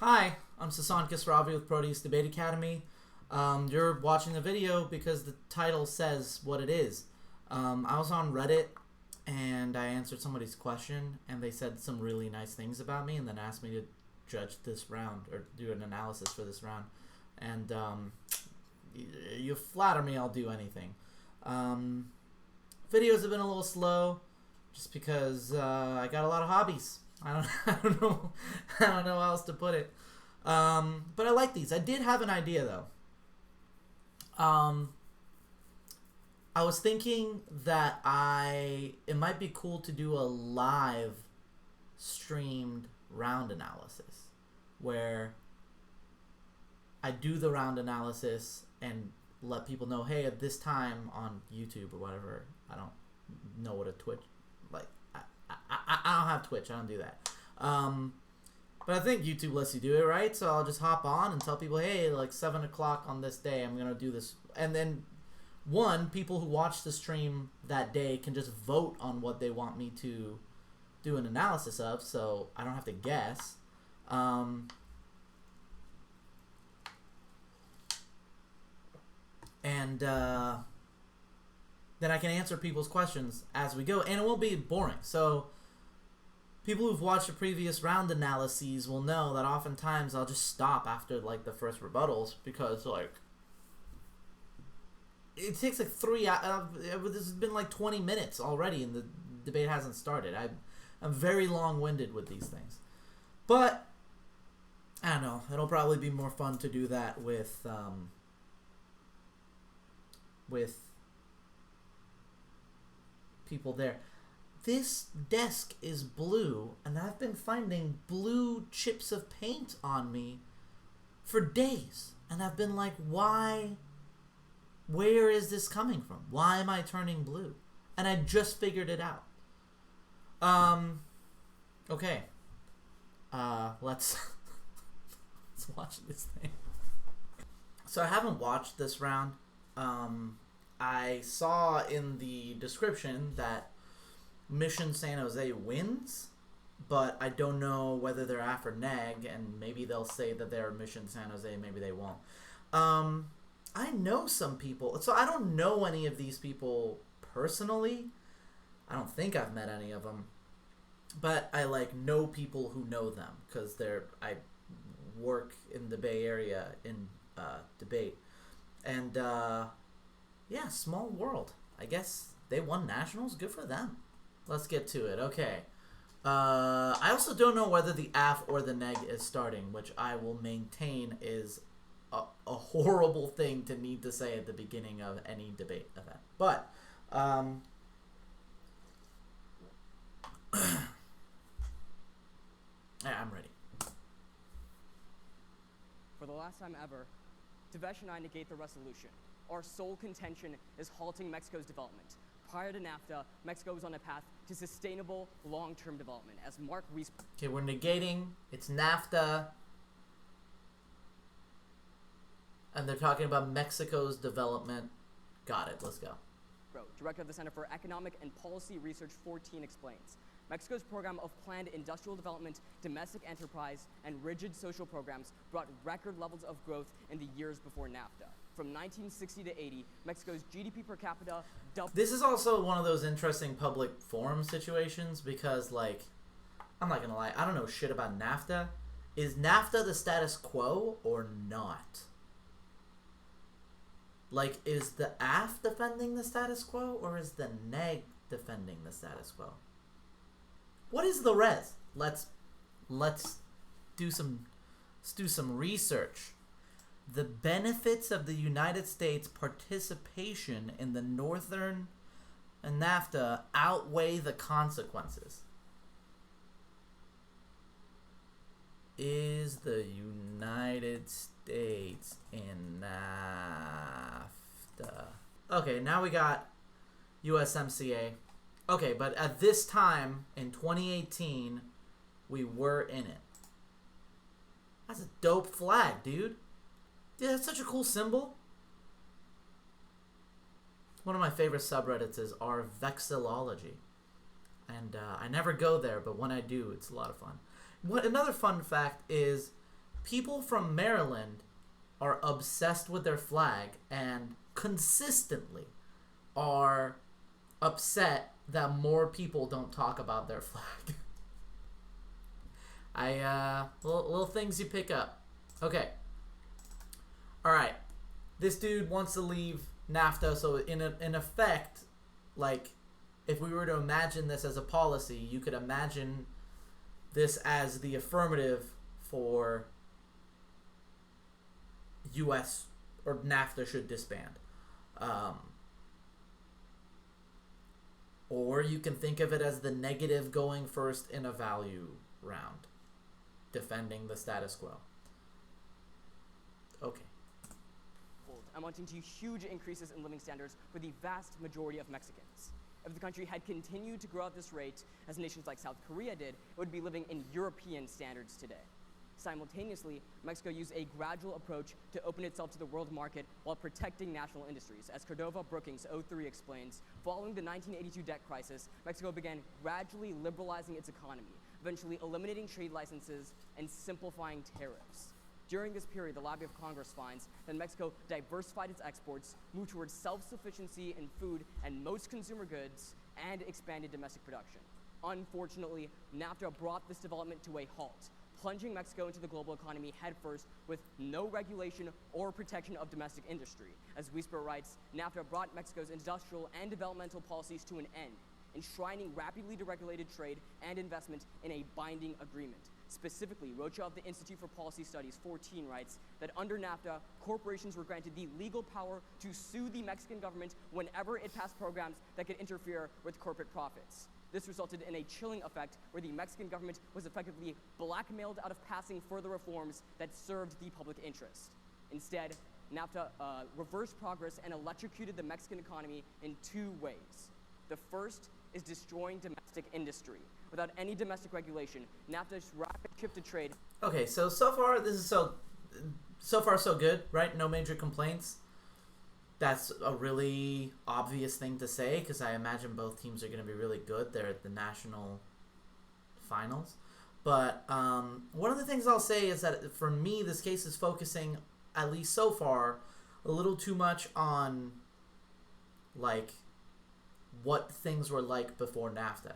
Hi, I'm Sasan Kasravi with Proteus Debate Academy. You're watching the video because the title says what it is. I was on Reddit and I answered somebody's question and they said some really nice things about me and then asked me to judge this round or do an analysis for this round. And you flatter me, I'll do anything. Videos have been a little slow just because I got a lot of hobbies. I don't know how else to put it. But I like these. I did have an idea though. I was thinking that it might be cool to do a live streamed round analysis where I do the round analysis and let people know, hey, at this time on YouTube or whatever. I don't know what a Twitch I don't have Twitch. I don't do that. But I think YouTube lets you do it, right? So I'll just hop on and tell people, hey, like 7 o'clock on this day, I'm going to do this. And then, people who watch the stream that day can just vote on what they want me to do an analysis of, so I don't have to guess. Then I can answer people's questions as we go, and it won't be boring. So people who've watched the previous round analyses will know that oftentimes I'll just stop after like the first rebuttals because like it takes like 3 hours. This has been like 20 minutes already and the debate hasn't started. I'm very long-winded with these things, but I don't know. It'll probably be more fun to do that with people there. This desk is blue, and I've been finding blue chips of paint on me for days. And I've been like, why? Where is this coming from? Why am I turning blue? And I just figured it out. Okay. Let's watch this thing. So I haven't watched this round. I saw in the description that Mission San Jose wins, but I don't know whether they're AF or neg, and maybe they'll say that they're Mission San Jose, maybe they won't. I know some people, so I don't know any of these people personally. I don't think I've met any of them, but I know people who know them because I work in the Bay Area in debate, and yeah, small world. I guess they won nationals. Good for them. Let's get to it. Okay. I also don't know whether the AF or the neg is starting, which I will maintain is a horrible thing to need to say at the beginning of any debate event. But I'm ready. For the last time ever, Devesh and I negate the resolution. Our sole contention is halting Mexico's development. Prior to NAFTA, Mexico was on a path to sustainable long-term development. As Mark Rees... Okay, we're negating. It's NAFTA. And they're talking about Mexico's development. Got it. Let's go. Director of the Center for Economic and Policy Research 14 explains. Mexico's program of planned industrial development, domestic enterprise, and rigid social programs brought record levels of growth in the years before NAFTA. From 1960 to 80, Mexico's GDP per capita doubled. This is also one of those interesting public forum situations because, I'm not gonna lie, I don't know shit about NAFTA. Is NAFTA the status quo or not? Is the AF defending the status quo or is the neg defending the status quo? What is the res? Let's do some research. The benefits of the United States participation in the Northern and NAFTA outweigh the consequences. Is the United States in NAFTA? Okay, now we got USMCA. Okay, but at this time, in 2018, we were in it. That's a dope flag, dude. Yeah, that's such a cool symbol. One of my favorite subreddits is our vexillology. And I never go there, but when I do, it's a lot of fun. Another fun fact is people from Maryland are obsessed with their flag and consistently are upset that more people don't talk about their flag. Little things you pick up. Okay. All right. This dude wants to leave NAFTA, so in effect, like, if we were to imagine this as a policy, you could imagine this as the affirmative for U.S. or NAFTA should disband. Or you can think of it as the negative going first in a value round, defending the status quo. Okay. Amounting to huge increases in living standards for the vast majority of Mexicans. If the country had continued to grow at this rate, as nations like South Korea did, it would be living in European standards today. Simultaneously, Mexico used a gradual approach to open itself to the world market while protecting national industries. As Cordova Brookings 03 explains, following the 1982 debt crisis, Mexico began gradually liberalizing its economy, eventually eliminating trade licenses and simplifying tariffs. During this period, the Lobby of Congress finds that Mexico diversified its exports, moved towards self-sufficiency in food and most consumer goods, and expanded domestic production. Unfortunately, NAFTA brought this development to a halt, plunging Mexico into the global economy headfirst with no regulation or protection of domestic industry. As Wiesper writes, NAFTA brought Mexico's industrial and developmental policies to an end, enshrining rapidly deregulated trade and investment in a binding agreement. Specifically, Rocha of the Institute for Policy Studies 14 writes that under NAFTA, corporations were granted the legal power to sue the Mexican government whenever it passed programs that could interfere with corporate profits. This resulted in a chilling effect where the Mexican government was effectively blackmailed out of passing further reforms that served the public interest. Instead, NAFTA reversed progress and electrocuted the Mexican economy in two ways. The first is destroying domestic industry. Without any domestic regulation, NAFTA's rapid shift to trade. Okay, so far this is so far so good, right? No major complaints. That's a really obvious thing to say because I imagine both teams are going to be really good. They're at the national finals. But one of the things I'll say is that for me, this case is focusing, at least so far, a little too much on like what things were like before NAFTA,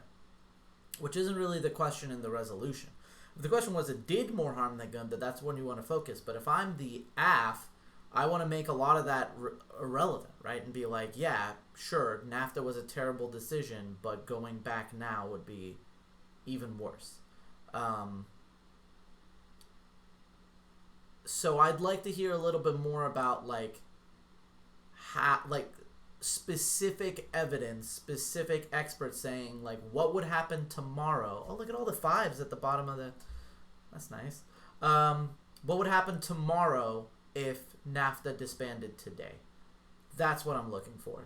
which isn't really the question in the resolution. If the question was it did more harm than good, that's when you want to focus. But if I'm the AF, I want to make a lot of that irrelevant, right? And be like, yeah, sure, NAFTA was a terrible decision, but going back now would be even worse. So I'd like to hear a little bit more about like specific evidence, specific experts saying like what would happen tomorrow. Oh, look at all the fives at the bottom of the. That's nice. What would happen tomorrow if NAFTA disbanded today? That's what I'm looking for.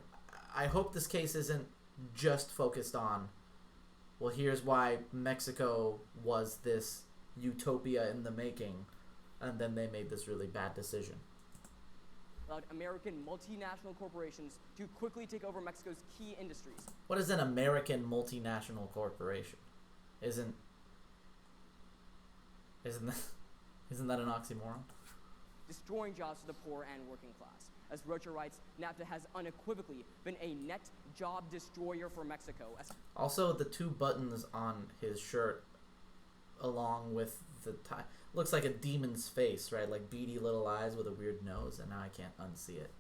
I hope this case isn't just focused on, well, here's why Mexico was this utopia in the making, and then they made this really bad decision. Allowed American multinational corporations to quickly take over Mexico's key industries. What is an American multinational corporation? Isn't that an oxymoron? Destroying jobs for the poor and working class. As Rocha writes, NAFTA has unequivocally been a net job destroyer for Mexico. Also, the two buttons on his shirt, along with the tie, looks like a demon's face, right? Like beady little eyes with a weird nose, and now I can't unsee it.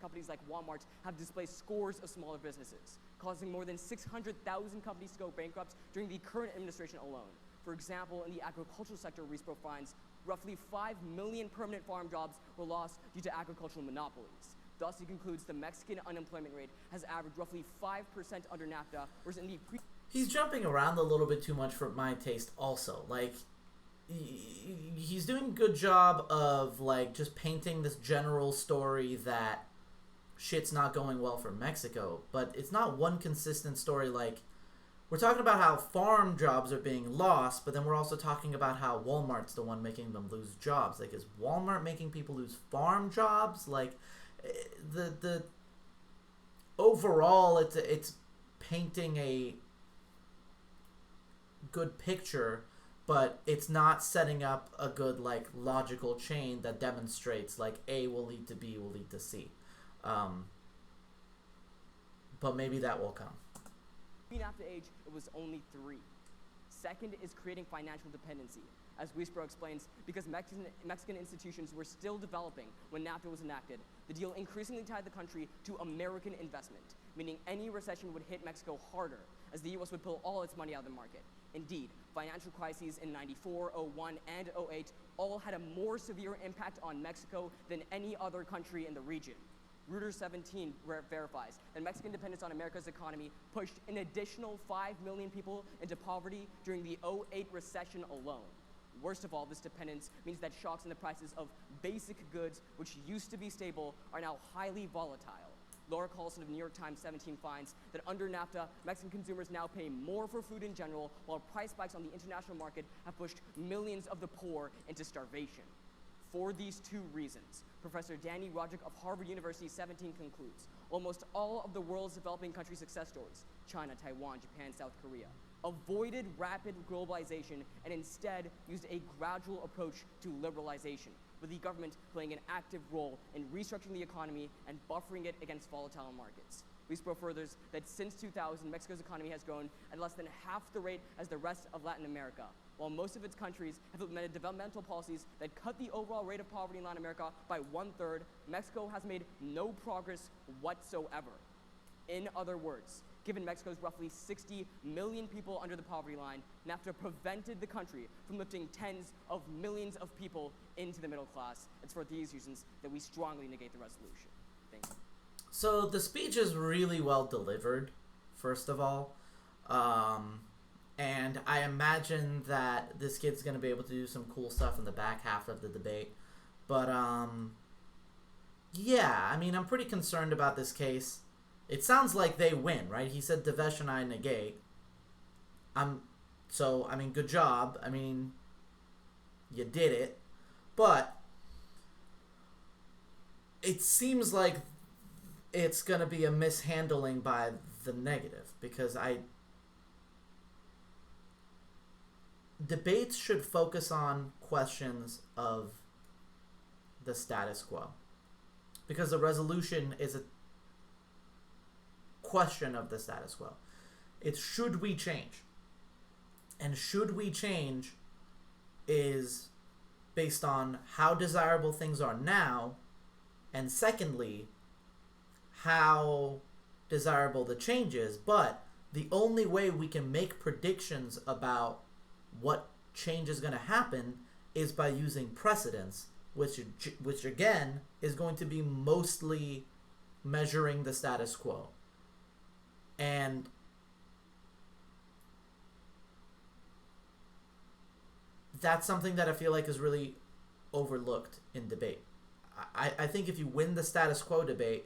Companies like Walmart have displaced scores of smaller businesses, causing more than 600,000 companies to go bankrupt during the current administration alone. For example, in the agricultural sector, Riesbro finds roughly 5 million permanent farm jobs were lost due to agricultural monopolies. Thus, he concludes the Mexican unemployment rate has averaged roughly 5% under NAFTA, whereas in the He's jumping around a little bit too much for my taste also. Like, he's doing a good job of, like, just painting this general story that shit's not going well for Mexico. But it's not one consistent story. Like, we're talking about how farm jobs are being lost, but then we're also talking about how Walmart's the one making them lose jobs. Like, is Walmart making people lose farm jobs? Like, the overall, it's painting a good picture, but it's not setting up a good like logical chain that demonstrates like A will lead to B will lead to C. But maybe that will come. NAFTA age, it was only 3. Second is creating financial dependency. As Wiesbro explains, because Mexican institutions were still developing when NAFTA was enacted, the deal increasingly tied the country to American investment, meaning any recession would hit Mexico harder, as the U.S. would pull all its money out of the market. Indeed, financial crises in 94, 01, and 08 all had a more severe impact on Mexico than any other country in the region. Reuters 17 verifies that Mexican dependence on America's economy pushed an additional 5 million people into poverty during the 08 recession alone. Worst of all, this dependence means that shocks in the prices of basic goods, which used to be stable, are now highly volatile. Laura Carlson of New York Times 17 finds that under NAFTA, Mexican consumers now pay more for food in general, while price spikes on the international market have pushed millions of the poor into starvation. For these 2 reasons, Professor Danny Roderick of Harvard University 17 concludes, almost all of the world's developing country success stories, China, Taiwan, Japan, South Korea, avoided rapid globalization and instead used a gradual approach to liberalization, with the government playing an active role in restructuring the economy and buffering it against volatile markets. Wiesbro furthers that since 2000, Mexico's economy has grown at less than half the rate as the rest of Latin America, while most of its countries have implemented developmental policies that cut the overall rate of poverty in Latin America by 1/3, Mexico has made no progress whatsoever. In other words, given Mexico's roughly 60 million people under the poverty line, NAFTA prevented the country from lifting tens of millions of people into the middle class. It's for these reasons that we strongly negate the resolution. Thank you. So the speech is really well delivered, first of all. And I imagine that this kid's going to be able to do some cool stuff in the back half of the debate. But, yeah, I mean, I'm pretty concerned about this case. It sounds like they win, right? He said Devesh and I negate. So, I mean, good job. I mean, you did it. But it seems like it's going to be a mishandling by the negative, because debates should focus on questions of the status quo, because the resolution is a question of the status quo. It's should we change? And should we change is based on how desirable things are now, and secondly, how desirable the change is. But the only way we can make predictions about what change is going to happen is by using precedents, which again is going to be mostly measuring the status quo. And that's something that I feel like is really overlooked in debate. I think if you win the status quo debate,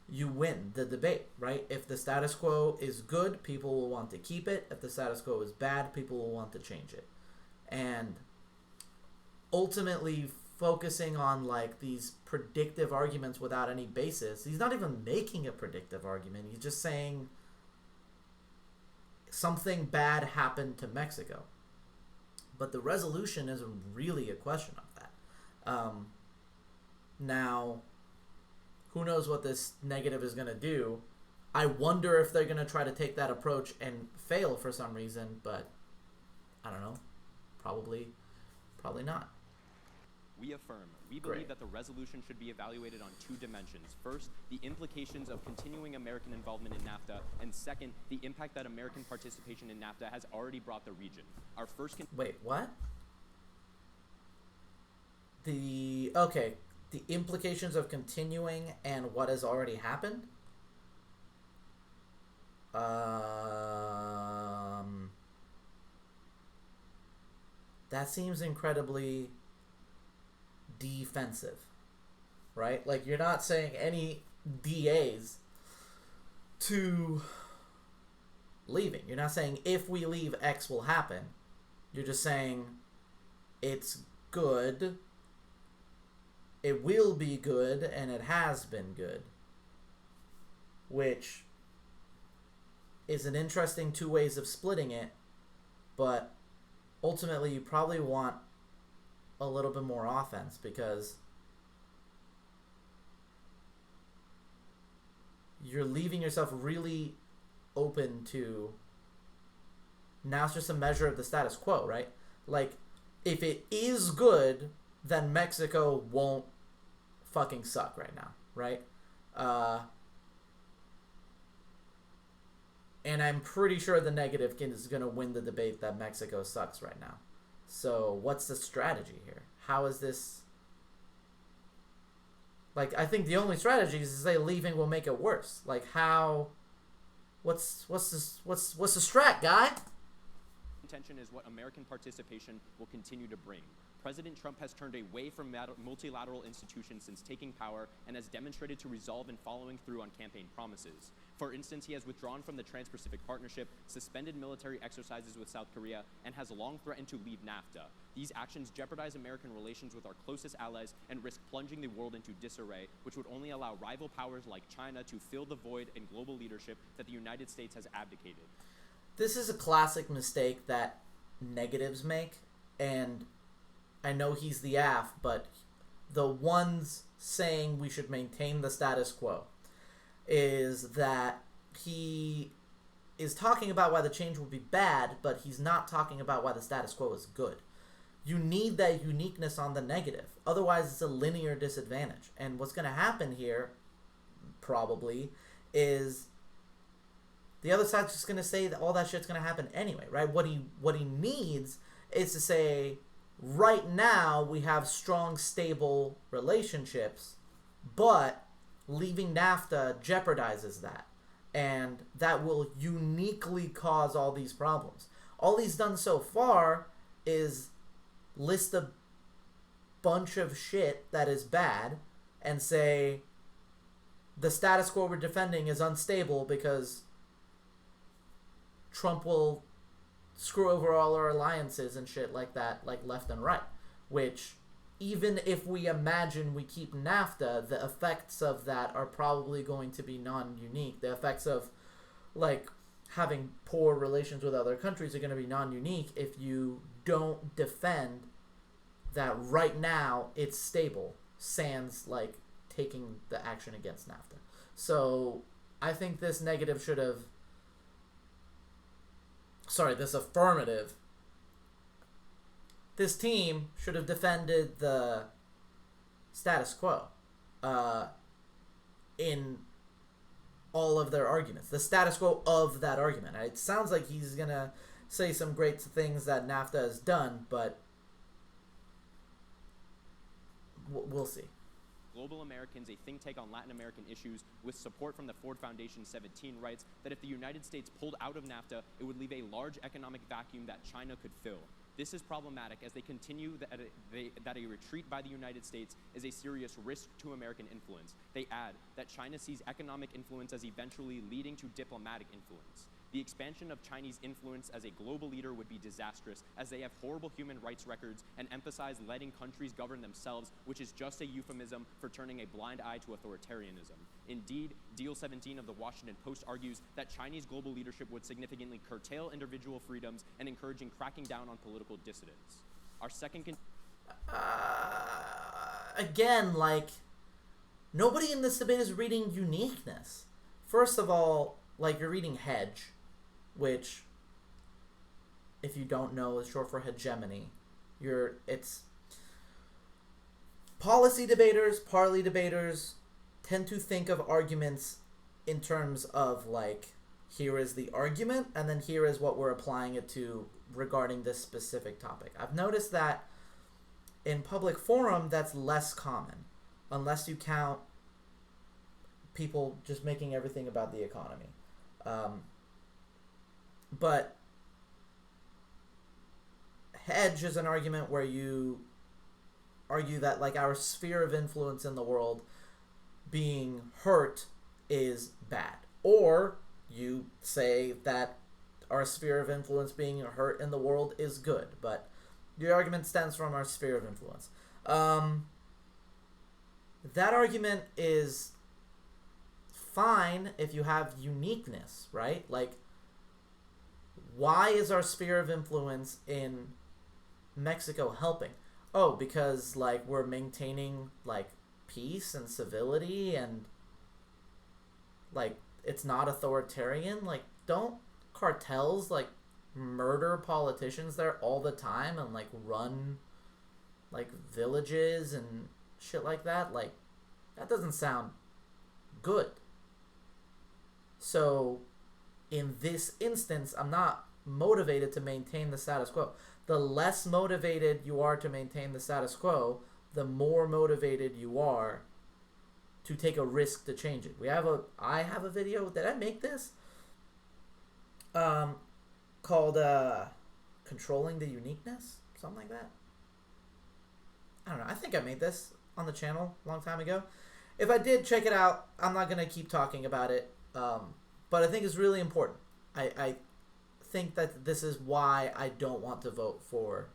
you win the debate, right? If the status quo is good, people will want to keep it. If the status quo is bad, people will want to change it. And ultimately focusing on like these predictive arguments without any basis. He's not even making a predictive argument. He's just saying something bad happened to Mexico. But the resolution is really a question of that. Now, who knows what this negative is going to do? I wonder if they're going to try to take that approach and fail for some reason, but I don't know. Probably not. We affirm. We believe that the resolution should be evaluated on 2 dimensions. First, the implications of continuing American involvement in NAFTA, and second, the impact that American participation in NAFTA has already brought the region. Our first... Wait, what? The implications of continuing and what has already happened? That seems incredibly defensive, right? Like, you're not saying any DAs to leaving. You're not saying if we leave X will happen. You're just saying it's good, it will be good, and it has been good, which is an interesting 2 ways of splitting it, but ultimately you probably want a little bit more offense, because you're leaving yourself really open to, now it's just a measure of the status quo, right? Like, if it is good, then Mexico won't fucking suck right now, right? And I'm pretty sure the negative is going to win the debate that Mexico sucks right now. So what's the strategy here? How is this... Like, I think the only strategy is to say leaving will make it worse. Like, how... What's the strat, guy? Contention is what American participation will continue to bring. President Trump has turned away from multilateral institutions since taking power and has demonstrated to resolve and following through on campaign promises. For instance, he has withdrawn from the Trans-Pacific Partnership, suspended military exercises with South Korea, and has long threatened to leave NAFTA. These actions jeopardize American relations with our closest allies and risk plunging the world into disarray, which would only allow rival powers like China to fill the void in global leadership that the United States has abdicated. This is a classic mistake that negatives make, and I know he's the AF, but the ones saying we should maintain the status quo is that he is talking about why the change will be bad, but he's not talking about why the status quo is good. You need that uniqueness on the negative. Otherwise, it's a linear disadvantage. And what's going to happen here, probably, is the other side's just going to say that all that shit's going to happen anyway, right? What he needs is to say, right now we have strong, stable relationships, but leaving NAFTA jeopardizes that. And that will uniquely cause all these problems. All he's done so far is list a bunch of shit that is bad and say the status quo we're defending is unstable because Trump will screw over all our alliances and shit like that, like left and right. Which, even if we imagine we keep NAFTA, the effects of that are probably going to be non-unique. The effects of, like, having poor relations with other countries are going to be non-unique if you don't defend that right now it's stable, sans, like, taking the action against NAFTA. So, I think this negative should have... Sorry, this affirmative... This team should have defended the status quo in all of their arguments. The status quo of that argument. It sounds like he's going to say some great things that NAFTA has done, but we'll see. Global Americans, a think tank on Latin American issues with support from the Ford Foundation 17, writes that if the United States pulled out of NAFTA, it would leave a large economic vacuum that China could fill. This is problematic as they continue that a retreat by the United States is a serious risk to American influence. They add that China sees economic influence as eventually leading to diplomatic influence. The expansion of Chinese influence as a global leader would be disastrous, as they have horrible human rights records and emphasize letting countries govern themselves, which is just a euphemism for turning a blind eye to authoritarianism. Indeed, Deal 17 of the Washington Post argues that Chinese global leadership would significantly curtail individual freedoms and encouraging cracking down on political dissidents. Our second... Again, like, nobody in this debate is reading uniqueness. First of all, like, you're reading hedge, which, if you don't know, is short for hegemony. It's policy debaters, parley debaters tend to think of arguments in terms of, like, here is the argument, and then here is what we're applying it to regarding this specific topic. I've noticed that in public forum, that's less common, unless you count people just making everything about the economy. But hedge is an argument where you argue that, like, our sphere of influence in the world being hurt is bad. Or you say that our sphere of influence being hurt in the world is good. But the argument stems from our sphere of influence. That argument is fine if you have uniqueness, right? Like, why is our sphere of influence in Mexico helping? Oh, because like we're maintaining like peace and civility and like it's not authoritarian. Like, don't cartels like murder politicians there all the time and like run like villages and shit like that? Like, that doesn't sound good. So in this instance, I'm not motivated to maintain the status quo. The less motivated you are to maintain the status quo, the more motivated you are to take a risk to change it. I have a video. Did I make this? Called Controlling the Uniqueness? Something like that. I don't know. I think I made this on the channel a long time ago. If I did, check it out. I'm not going to keep talking about it. But I think it's really important. I think that this is why I don't want to vote for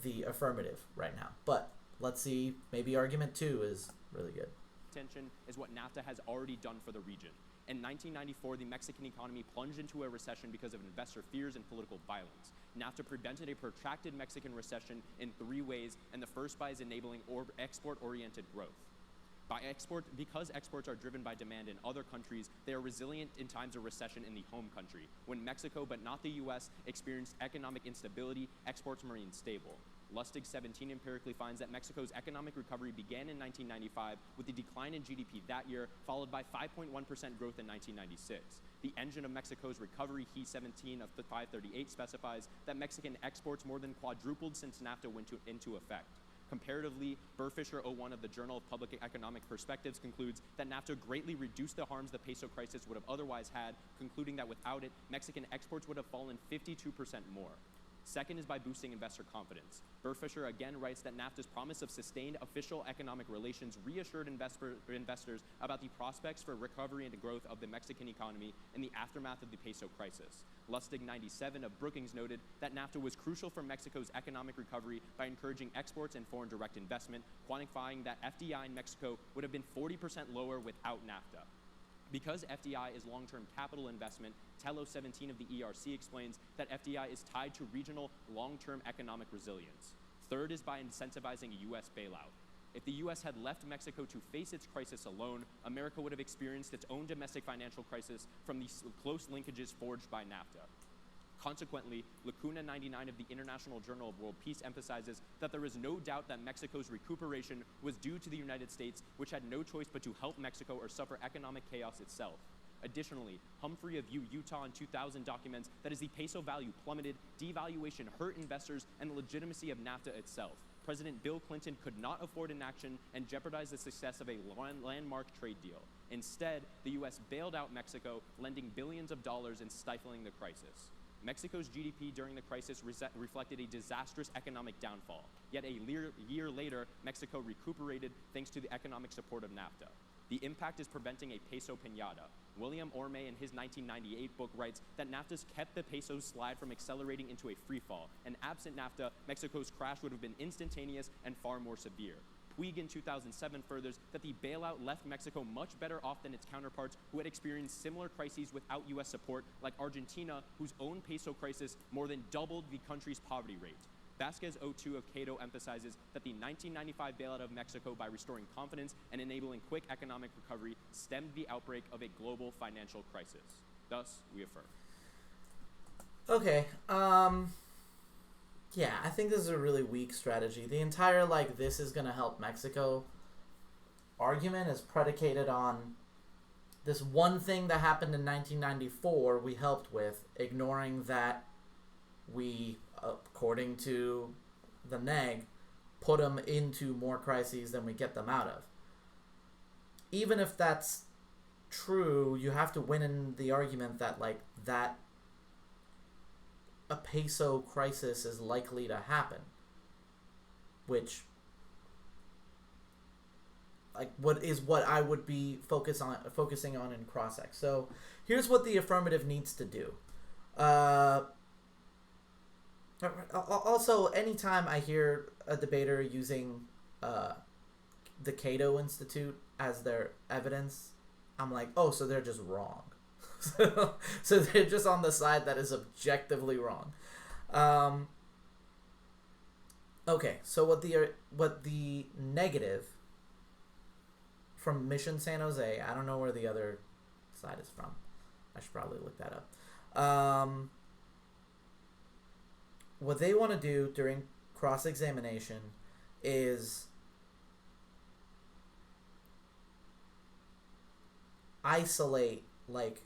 the affirmative right now. But let's see. Maybe argument 2 is really good. Contention is what NAFTA has already done for the region. In 1994, the Mexican economy plunged into a recession because of investor fears and political violence. NAFTA prevented a protracted Mexican recession in 3 ways, and the first by is enabling export-oriented growth. Because exports are driven by demand in other countries, they are resilient in times of recession in the home country. When Mexico, but not the U.S., experienced economic instability, exports remained stable. Lustig 17 empirically finds that Mexico's economic recovery began in 1995 with a decline in GDP that year, followed by 5.1% growth in 1996. The engine of Mexico's recovery, He 17 of 538, specifies that Mexican exports more than quadrupled since NAFTA went into effect. Comparatively, Burfisher 01 of the Journal of Public Economic Perspectives concludes that NAFTA greatly reduced the harms the peso crisis would have otherwise had, concluding that without it, Mexican exports would have fallen 52% more. Second is by boosting investor confidence. Burfisher again writes that NAFTA's promise of sustained official economic relations reassured investors about the prospects for recovery and growth of the Mexican economy in the aftermath of the peso crisis. Lustig 97 of Brookings noted that NAFTA was crucial for Mexico's economic recovery by encouraging exports and foreign direct investment, quantifying that FDI in Mexico would have been 40% lower without NAFTA. Because FDI is long-term capital investment, Tello 17 of the ERC explains that FDI is tied to regional long-term economic resilience. Third is by incentivizing a U.S. bailout. If the U.S. had left Mexico to face its crisis alone, America would have experienced its own domestic financial crisis from the close linkages forged by NAFTA. Consequently, Lacuna 99 of the International Journal of World Peace emphasizes that there is no doubt that Mexico's recuperation was due to the United States, which had no choice but to help Mexico or suffer economic chaos itself. Additionally, Humphrey of Utah in 2000 documents that as the peso value plummeted, devaluation hurt investors and the legitimacy of NAFTA itself. President Bill Clinton could not afford inaction and jeopardize the success of a landmark trade deal. Instead, the U.S. bailed out Mexico, lending billions of dollars and stifling the crisis. Mexico's GDP during the crisis reflected a disastrous economic downfall. Yet a year later, Mexico recuperated thanks to the economic support of NAFTA. The impact is preventing a peso piñata. William Orme in his 1998 book writes that NAFTA's kept the peso's slide from accelerating into a freefall, and absent NAFTA, Mexico's crash would have been instantaneous and far more severe. Puig in 2007 furthers that the bailout left Mexico much better off than its counterparts who had experienced similar crises without U.S. support, like Argentina, whose own peso crisis more than doubled the country's poverty rate. Vasquez 02 of Cato emphasizes that the 1995 bailout of Mexico by restoring confidence and enabling quick economic recovery stemmed the outbreak of a global financial crisis. Thus, we affirm. Okay, yeah, I think this is a really weak strategy. The entire, like, this is going to help Mexico argument is predicated on this one thing that happened in 1994 we helped with, ignoring that we, according to the NEG, put them into more crises than we get them out of. Even if that's true, you have to win in the argument that, like, that a peso crisis is likely to happen, which, like, what I would be focusing on in cross-ex. So here's what the affirmative needs to do. Also, anytime I hear a debater using the Cato Institute as their evidence, I'm like, oh, so they're just wrong. So they're just on the side that is objectively wrong. Okay, so what the negative from Mission San Jose, I don't know where the other side is from. I should probably look that up. What they want to do during cross-examination is isolate, like,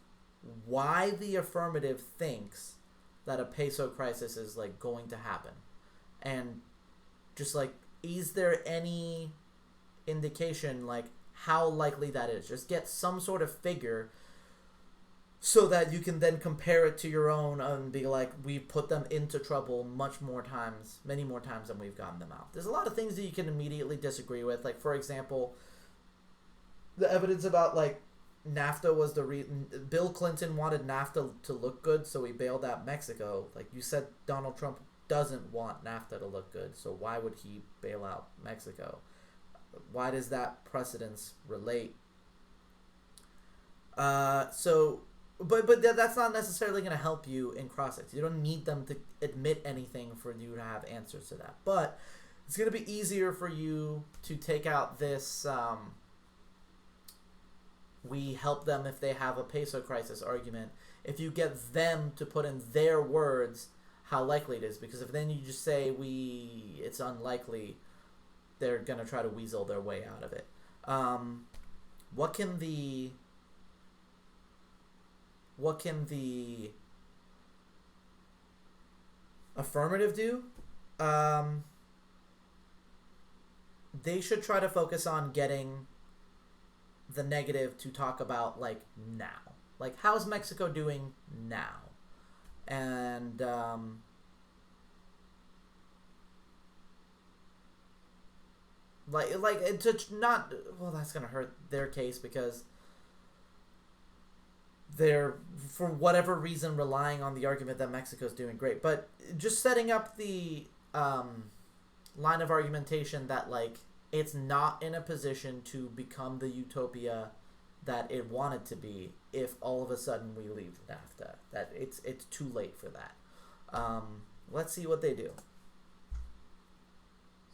why the affirmative thinks that a peso crisis is, like, going to happen. And just, like, is there any indication, like, how likely that is? Just get some sort of figure so that you can then compare it to your own and be like, we put them into trouble many more times than we've gotten them out. There's a lot of things that you can immediately disagree with. Like, for example, the evidence about, like, NAFTA was the reason. Bill Clinton wanted NAFTA to look good, so he bailed out Mexico. Like you said, Donald Trump doesn't want NAFTA to look good, so why would he bail out Mexico? Why does that precedence relate? But that's not necessarily going to help you in cross-ex. You don't need them to admit anything for you to have answers to that. But it's going to be easier for you to take out this we help them if they have a peso crisis argument if you get them to put in their words how likely it is. Because if then you just say it's unlikely, they're going to try to weasel their way out of it. What can the affirmative do? They should try to focus on getting the negative to talk about, like, now. Like, how's Mexico doing now? And to not, well, that's gonna hurt their case because they're, for whatever reason, relying on the argument that Mexico's doing great. But just setting up the line of argumentation that, like, it's not in a position to become the utopia that it wanted to be if all of a sudden we leave NAFTA. That it's too late for that. Let's see what they do.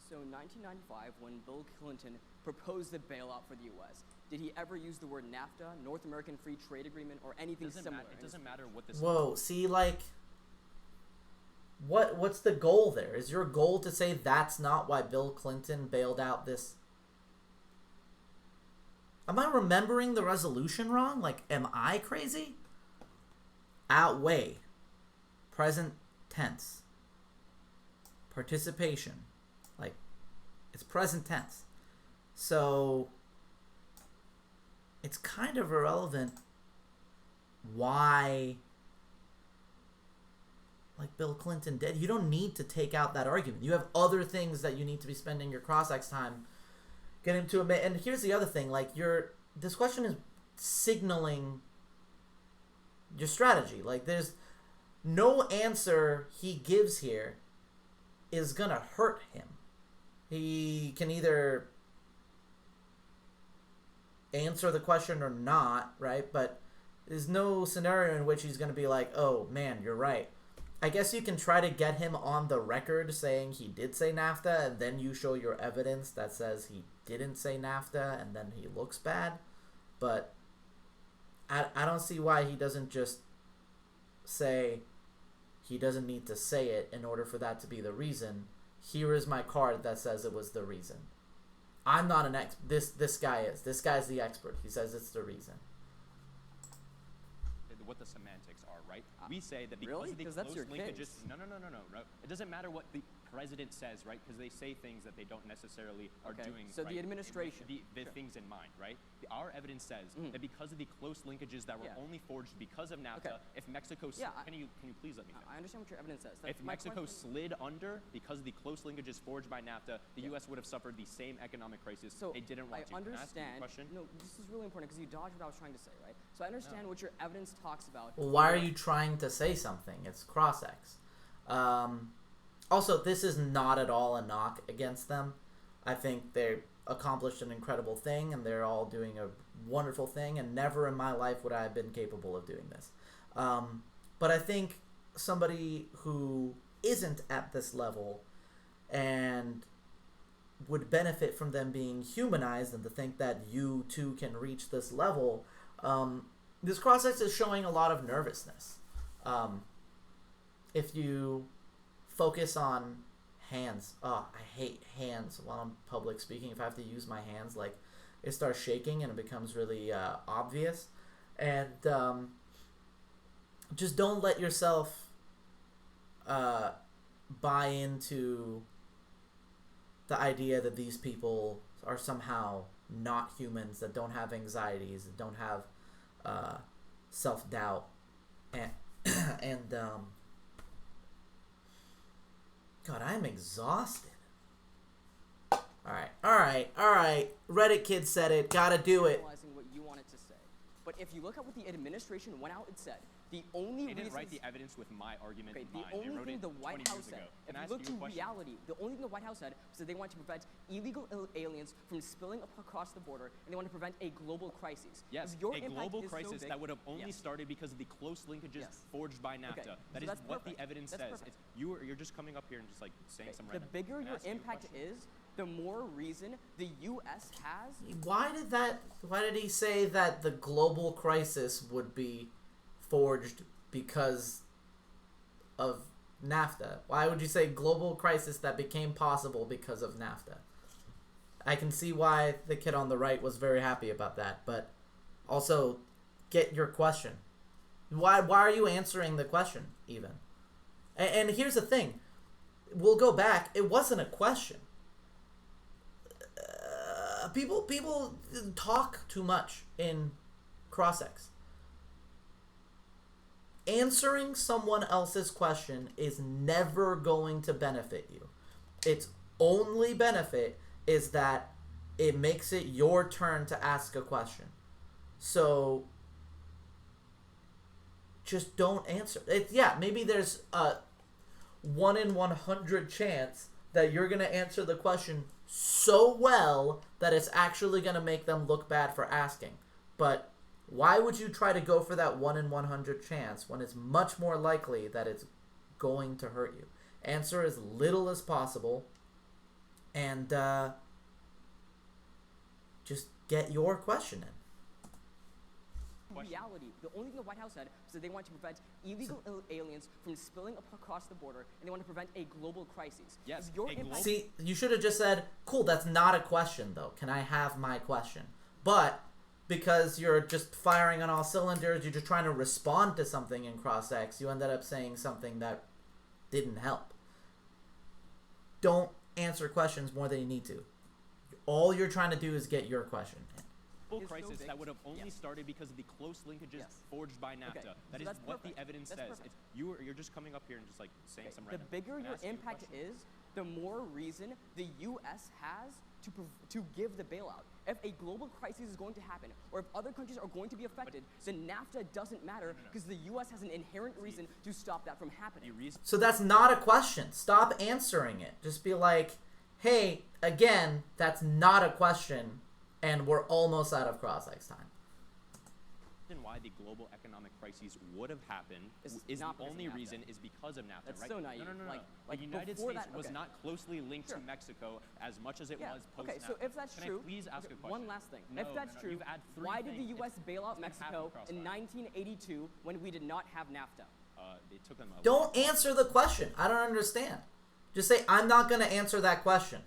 So in 1995, when Bill Clinton proposed the bailout for the U.S., did he ever use the word NAFTA, North American Free Trade Agreement, or anything similar? It doesn't matter what this. Whoa, see, like, what's the goal there? Is your goal to say that's not why Bill Clinton bailed out this? Am I remembering the resolution wrong? Like, am I crazy? Outweigh. Present tense. Participation. Like, it's present tense. So, it's kind of irrelevant why, like, Bill Clinton did. You don't need to take out that argument. You have other things that you need to be spending your cross-ex time getting to admit. And here's the other thing. Like, this question is signaling your strategy. Like, there's no answer he gives here is going to hurt him. He can either answer the question or not, right? But there's no scenario in which he's going to be like, oh, man, you're right. I guess you can try to get him on the record saying he did say NAFTA, and then you show your evidence that says he didn't say NAFTA, and then he looks bad. But I don't see why he doesn't just say he doesn't need to say it in order for that to be the reason. Here is my card that says it was the reason. I'm not an this guy is. This guy's the expert. He says it's the reason. What the semantics are, right? We say that because of the close linkages. No. It doesn't matter what the president says, right? Because they say things that they don't necessarily are doing. So the administration, the things in mind, right? Our evidence says that because of the close linkages that were only forged because of NAFTA, if Mexico, can you please let me finish? I understand what your evidence says. If Mexico slid under because of the close linkages forged by NAFTA, the U.S. would have suffered the same economic crisis they didn't want to. I understand. Can I ask you a question? No, this is really important because you dodged what I was trying to say, right? So I understand what your evidence talks about. Well, why are you trying to say something? It's cross-ex. Also, this is not at all a knock against them. I think they accomplished an incredible thing, and they're all doing a wonderful thing, and never in my life would I have been capable of doing this. But I think somebody who isn't at this level and would benefit from them being humanized, and to think that you too can reach this level, this cross-sex is showing a lot of nervousness. If you focus on hands, I hate hands while I'm public speaking. If I have to use my hands, like, it starts shaking and it becomes really obvious. And just don't let yourself buy into the idea that these people are somehow not humans, that don't have anxieties, that don't have self-doubt, and God, I'm exhausted. All right. Reddit kid said it. Gotta do it. What you wanted to say. But if you look at what the administration went out and said, the only They didn't write the evidence with my argument in mind. The only thing the White House said, if you look to reality, the only thing the White House said was that they wanted to prevent illegal aliens from spilling across the border, and they want to prevent a global crisis. Yes, your a global crisis so big, that would have only started because of the close linkages forged by NAFTA. Okay, That so is what the evidence says. It's, you're just coming up here and just like saying some random. The bigger your impact is, the more reason the U.S. has. Why did he say that the global crisis would be forged because of NAFTA? Why would you say global crisis that became possible because of NAFTA? I can see why the kid on the right was very happy about that, but also get your question. Why are you answering the question even? And here's the thing. We'll go back. It wasn't a question. People talk too much in cross-sex. Answering someone else's question is never going to benefit you. Its only benefit is that it makes it your turn to ask a question. So just don't answer. Maybe there's a 1 in 100 chance that you're going to answer the question so well that it's actually going to make them look bad for asking. But why would you try to go for that 1 in 100 chance when it's much more likely that it's going to hurt you? Answer as little as possible, and just get your question in. Reality, the only thing the White House said was that they want to prevent illegal aliens from spilling across the border, and they want to prevent a global crisis. Yes. See, you should have just said, cool, that's not a question, though. Can I have my question? But because you're just firing on all cylinders, you're just trying to respond to something in cross-sex, you ended up saying something that didn't help. Don't answer questions more than you need to. All you're trying to do is get your question in. Crisis that would have only started because of the close linkages forged by NAFTA. That is what the evidence says. It's, you're just coming up here and just like saying some random. The bigger your impact is, the more reason the U.S. has to give the bailout. If a global crisis is going to happen, or if other countries are going to be affected, then NAFTA doesn't matter because the U.S. has an inherent reason to stop that from happening. So that's not a question. Stop answering it. Just be like, hey, again, that's not a question. And we're almost out of cross-sex time. Why the global economic crisis would have happened is the only reason is because of NAFTA, That's right? so naive. No. Like the United before States that, was not closely linked to Mexico as much as it was post-NAFTA. Okay, so if that's true, Can I please ask a question? One last thing. No, if that's true, why did the U.S. bail out Mexico in 1982 when we did not have NAFTA? It took them a Don't answer the question. I don't understand. Just say, I'm not going to answer that question.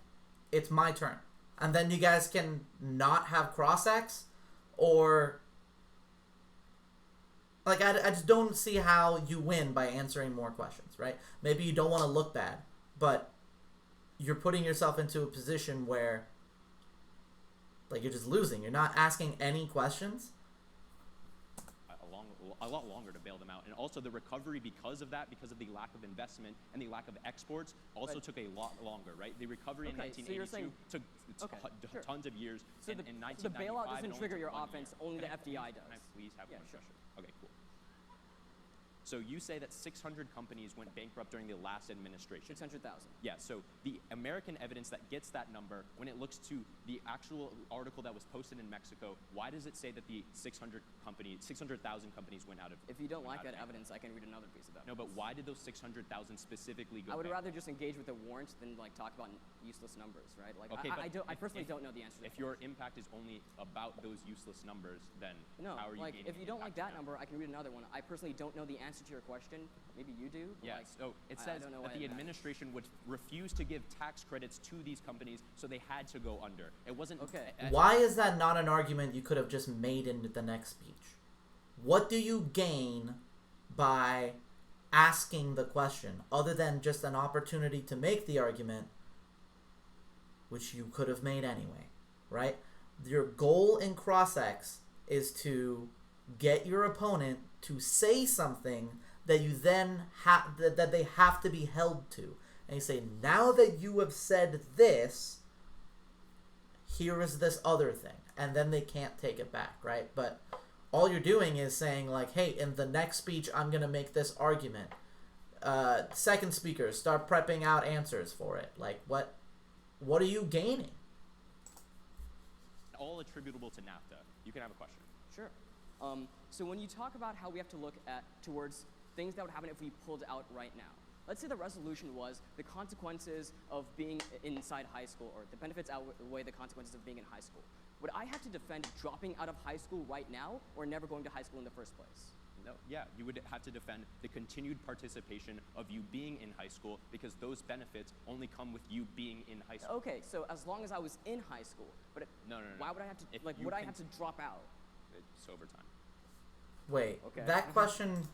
It's my turn. And then you guys can not have cross-sex, or like I just don't see how you win by answering more questions, right? Maybe you don't want to look bad, but you're putting yourself into a position where like you're just losing. You're not asking any questions. A lot longer to bail them out, and also the recovery because of that, because of the lack of investment and the lack of exports, also took a lot longer, right? The recovery in 1982 took tons of years. So in the bailout doesn't trigger your offense, only the FDI does. Can I please have one question? Okay, cool. So you say that 600 companies went bankrupt during the last administration. 600,000. Yeah, so the American evidence that gets that number, when it looks to the actual article that was posted in Mexico, why does it say that the 600,000 companies went out of? If you don't like that evidence, I can read another piece of evidence. No, but why did those 600,000 specifically go I would bankrupt? rather just engage with the warrant than like talk about useless numbers, right? Like Okay, I personally don't know the answer to that. If your impact is only about those useless numbers, then No, how are you like gaining if you don't like impact that from number, I can read another one. I personally don't know the answer to your question. Maybe you do. But Yes. like, So it I says don't know that why the it matters. administration would refuse to give tax credits to these companies, so they had to go under. It wasn't Okay. Why is that not an argument you could have just made into the next speech? What do you gain by asking the question, other than just an opportunity to make the argument, which you could have made anyway, right? Your goal in cross-X is to get your opponent to say something that you then that they have to be held to. And you say, now that you have said this, here is this other thing. And then they can't take it back, right? But all you're doing is saying, like, hey, in the next speech, I'm going to make this argument. Second speaker, start prepping out answers for it. Like, what are you gaining? all attributable to NAFTA. You can have a question. Sure. So when you talk about how we have to look towards things that would happen if we pulled out right now, let's say the resolution was the consequences of being inside high school, or the benefits outweigh the consequences of being in high school. Would I have to defend dropping out of high school right now, or never going to high school in the first place? No, yeah, you would have to defend the continued participation of you being in high school, because those benefits only come with you being in high school. Okay, so as long as I was in high school, but No. why would I have to, If like, you would I can- have to drop out It's overtime. Wait, Okay. that question...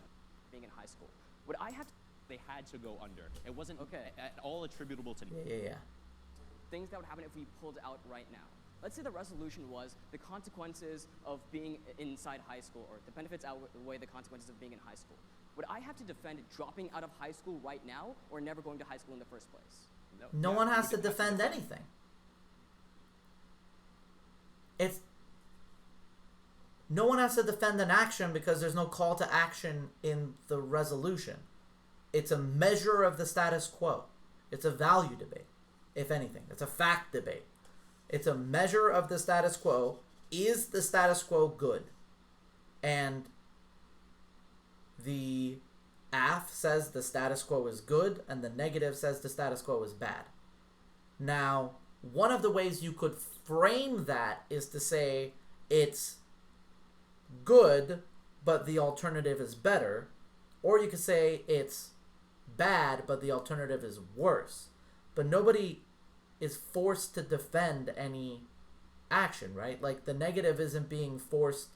being in high school? Would I have to, They had to go under. It wasn't Okay. at all attributable to Yeah. things that would happen if we pulled out right now? Let's say the resolution was the consequences of being inside high school, or the benefits outweigh the consequences of being in high school. Would I have to defend dropping out of high school right now, or never going to high school in the first place? No Yeah, one you has to would have defend anything. No one has to defend an action because there's no call to action in the resolution. It's a measure of the status quo. It's a value debate, if anything. It's a fact debate. It's a measure of the status quo. Is the status quo good? And the AF says the status quo is good, and the negative says the status quo is bad. Now, one of the ways you could frame that is to say it's good, but the alternative is better. Or you could say it's bad, but the alternative is worse. But nobody is forced to defend any action, right? Like, the negative isn't being forced.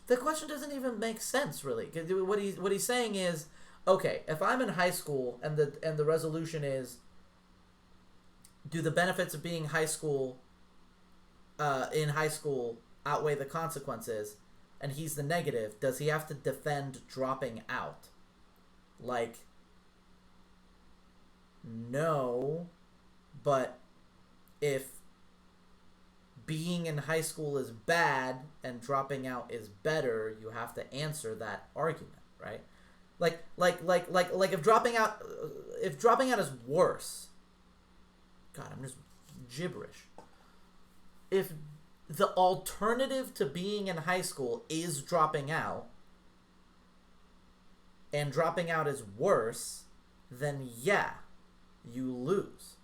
The question doesn't even make sense, really. 'Cause what he's saying is, okay, if I'm in high school and the resolution is, do the benefits of being in high school outweigh the consequences, and he's the negative, does he have to defend dropping out? Like, no, but if being in high school is bad and dropping out is better, you have to answer that argument, right? Like if dropping out is worse. God, I'm just gibberish. If the alternative to being in high school is dropping out, and dropping out is worse, then yeah, you lose.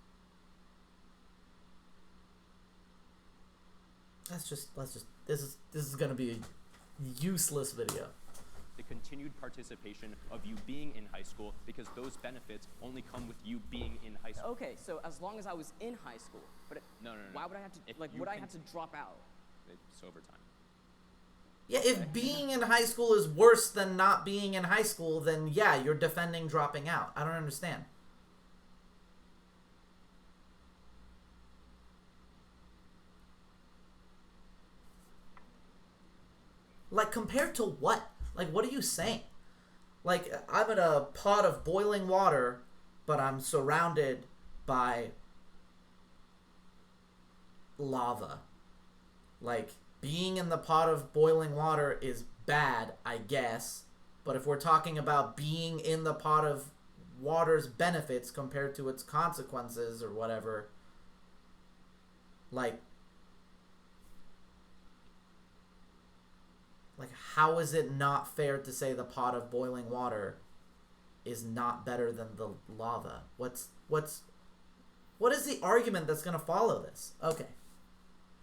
This is gonna be a useless video. The continued participation of you being in high school, because those benefits only come with you being in high school. Okay, so as long as I was in high school, but No. why would I have to, If like, you would I can- have to drop out? It's overtime. Yeah, if being in high school is worse than not being in high school, then yeah, you're defending dropping out. I don't understand. Like, compared to what? Like, what are you saying? Like, I'm in a pot of boiling water, but I'm surrounded by lava. Like, being in the pot of boiling water is bad, I guess. But if we're talking about being in the pot of water's benefits compared to its consequences or whatever, like how is it not fair to say the pot of boiling water is not better than the lava? What is the argument that's going to follow this? Okay.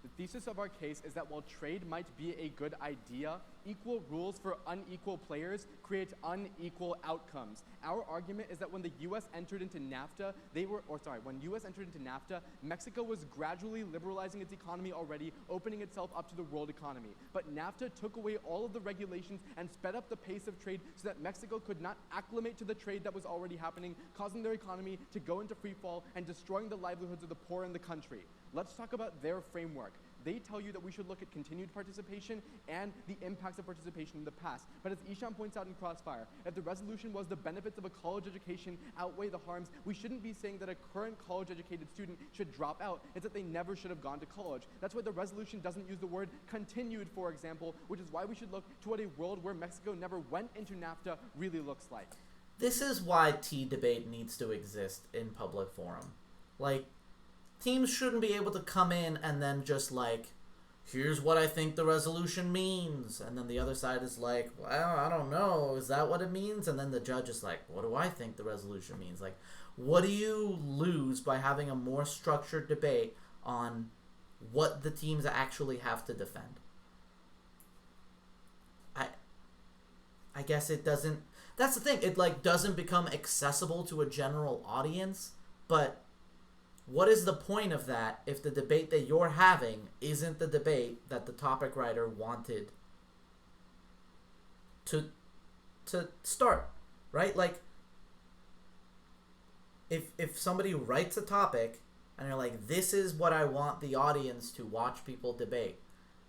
The thesis of our case is that while trade might be a good idea, equal rules for unequal players create unequal outcomes. Our argument is that when the U.S. entered into NAFTA, when U.S. entered into NAFTA, Mexico was gradually liberalizing its economy already, opening itself up to the world economy. But NAFTA took away all of the regulations and sped up the pace of trade so that Mexico could not acclimate to the trade that was already happening, causing their economy to go into free fall and destroying the livelihoods of the poor in the country. Let's talk about their framework. They tell you that we should look at continued participation and the impacts of participation in the past. But as Ishan points out in Crossfire, if the resolution was the benefits of a college education outweigh the harms, we shouldn't be saying that a current college-educated student should drop out. It's that they never should have gone to college. That's why the resolution doesn't use the word continued, for example, which is why we should look to what a world where Mexico never went into NAFTA really looks like. This is why T-Debate needs to exist in public forum. Like, teams shouldn't be able to come in and then just here's what I think the resolution means. And then the other side is like, well, I don't know. Is that what it means? And then the judge is like, what do I think the resolution means? Like, what do you lose by having a more structured debate on what the teams actually have to defend? I guess it doesn't. That's the thing. It doesn't become accessible to a general audience, but what is the point of that if the debate that you're having isn't the debate that the topic writer wanted to start, right? Like, if somebody writes a topic and you're like, this is what I want the audience to watch people debate,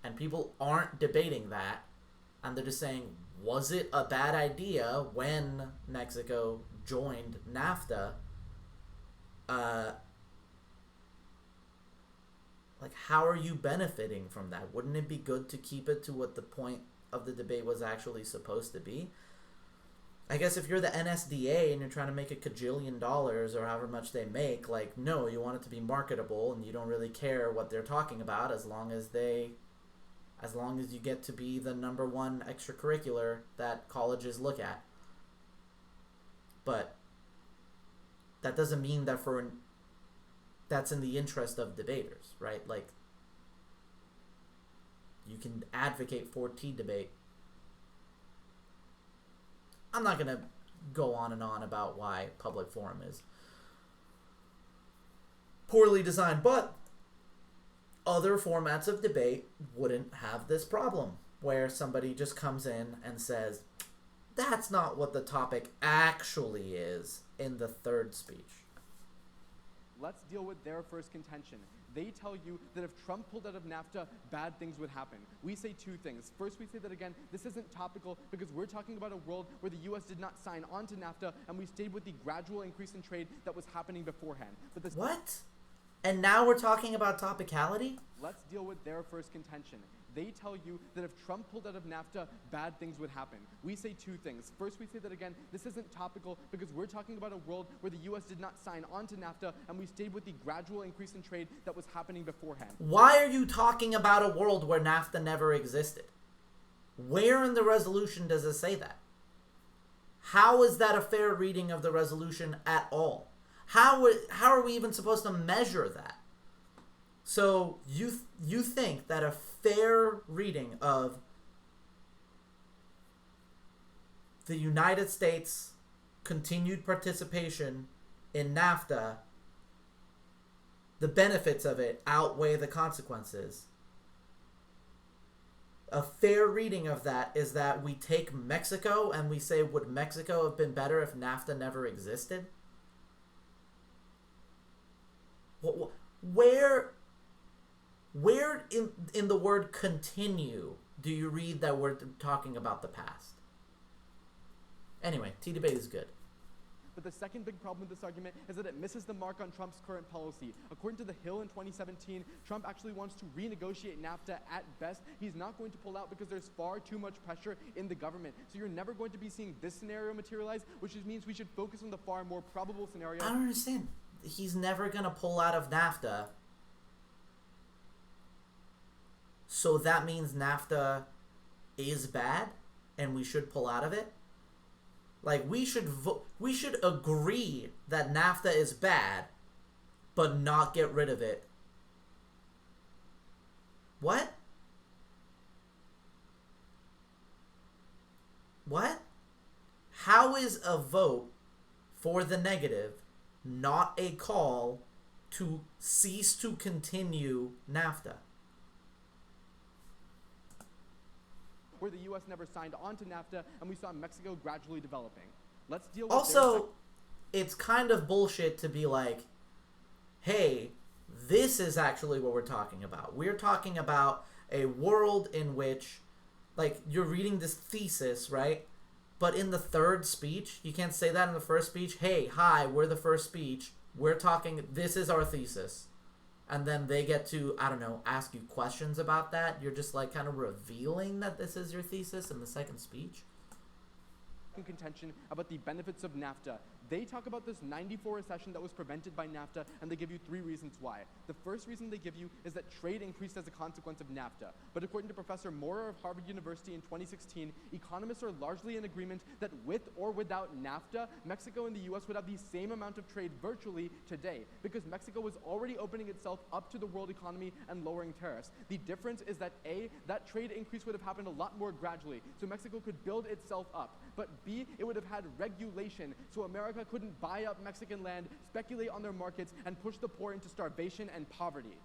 and people aren't debating that, and they're just saying, was it a bad idea when Mexico joined NAFTA? How are you benefiting from that? Wouldn't it be good to keep it to what the point of the debate was actually supposed to be? I guess if you're the NSDA and you're trying to make $1 kajillion or however much they make, no, you want it to be marketable and you don't really care what they're talking about as long as you get to be the number one extracurricular that colleges look at. But that doesn't mean that that's in the interest of debaters, right? You can advocate for T-Debate. I'm not going to go on and on about why public forum is poorly designed, but other formats of debate wouldn't have this problem, where somebody just comes in and says, that's not what the topic actually is in the third speech. Let's deal with their first contention. They tell you that if Trump pulled out of NAFTA, bad things would happen. We say two things. First, we say that, again, this isn't topical because we're talking about a world where the U.S. did not sign on to NAFTA and we stayed with the gradual increase in trade that was happening beforehand. But what? And now we're talking about topicality? Let's deal with their first contention. They tell you that if Trump pulled out of NAFTA, bad things would happen. We say two things. First, we say that, again, this isn't topical because we're talking about a world where the U.S. did not sign on to NAFTA and we stayed with the gradual increase in trade that was happening beforehand. Why are you talking about a world where NAFTA never existed? Where in the resolution does it say that? How is that a fair reading of the resolution at all? How are we even supposed to measure that? So you think that a fair reading of the United States' continued participation in NAFTA, the benefits of it outweigh the consequences? A fair reading of that is that we take Mexico and we say, would Mexico have been better if NAFTA never existed? Where in the word continue do you read that we're talking about the past? Anyway, T-Debate is good. But the second big problem with this argument is that it misses the mark on Trump's current policy. According to The Hill in 2017, Trump actually wants to renegotiate NAFTA at best. He's not going to pull out because there's far too much pressure in the government. So you're never going to be seeing this scenario materialize, which just means we should focus on the far more probable scenario. I don't understand. He's never going to pull out of NAFTA. So that means NAFTA is bad and we should pull out of it? Like, we should agree that NAFTA is bad, but not get rid of it. What? What? How is a vote for the negative not a call to cease to continue NAFTA? Where the U.S. never signed on to NAFTA, and we saw Mexico gradually developing. Let's deal with also, it's kind of bullshit to be like, hey, this is actually what we're talking about. We're talking about a world in which, like, you're reading this thesis, right? But in the third speech, you can't say that in the first speech. Hey, hi, we're the first speech. We're talking, this is our thesis. And then they get to, I don't know, ask you questions about that. You're just like kind of revealing that this is your thesis in the second speech. Contention about the benefits of NAFTA. They talk about this 94 recession that was prevented by NAFTA, and they give you 3 reasons why. The first reason they give you is that trade increased as a consequence of NAFTA. But according to Professor Maurer of Harvard University in 2016, economists are largely in agreement that with or without NAFTA, Mexico and the US would have the same amount of trade virtually today, because Mexico was already opening itself up to the world economy and lowering tariffs. The difference is that A, that trade increase would have happened a lot more gradually, so Mexico could build itself up. But B, it would have had regulation, so America couldn't buy up Mexican land, speculate on their markets, and push the poor into starvation and poverty.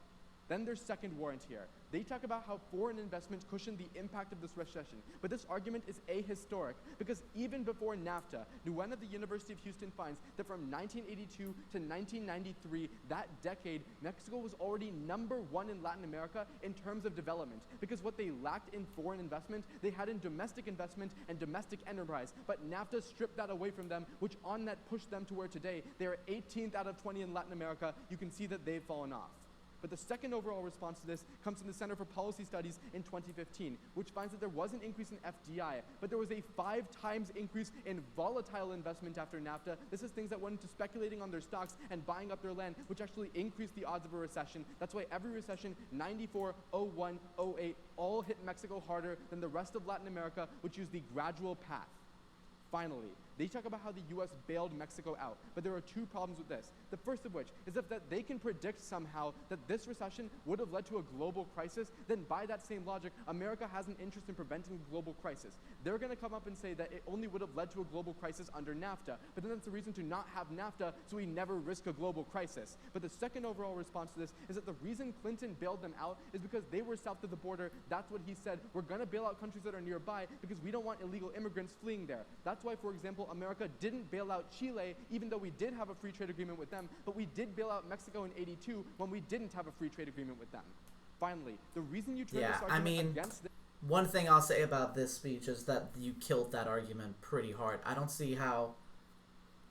Then there's second warrant here. They talk about how foreign investment cushioned the impact of this recession. But this argument is ahistoric, because even before NAFTA, Nguyen of the University of Houston finds that from 1982 to 1993, that decade, Mexico was already #1 in Latin America in terms of development. Because what they lacked in foreign investment, they had in domestic investment and domestic enterprise. But NAFTA stripped that away from them, which on net pushed them to where today they are 18th out of 20 in Latin America. You can see that they've fallen off. But the second overall response to this comes from the Center for Policy Studies in 2015, which finds that there was an increase in FDI, but there was a 5 times increase in volatile investment after NAFTA. This is things that went into speculating on their stocks and buying up their land, which actually increased the odds of a recession. That's why every recession, 94, 01, 08, all hit Mexico harder than the rest of Latin America, which used the gradual path. Finally, they talk about how the U.S. bailed Mexico out, but there are 2 problems with this. The first of which is that they can predict somehow that this recession would have led to a global crisis, then by that same logic, America has an interest in preventing a global crisis. They're going to come up and say that it only would have led to a global crisis under NAFTA, but then that's a reason to not have NAFTA, so we never risk a global crisis. But the second overall response to this is that the reason Clinton bailed them out is because they were south of the border. That's what he said. We're going to bail out countries that are nearby because we don't want illegal immigrants fleeing there. That's why, for example, America didn't bail out Chile, even though we did have a free trade agreement with them, but we did bail out Mexico in '82 when we didn't have a free trade agreement with them. Finally, the reason you turn this argument against this... One thing I'll say about this speech is that you killed that argument pretty hard. I don't see how...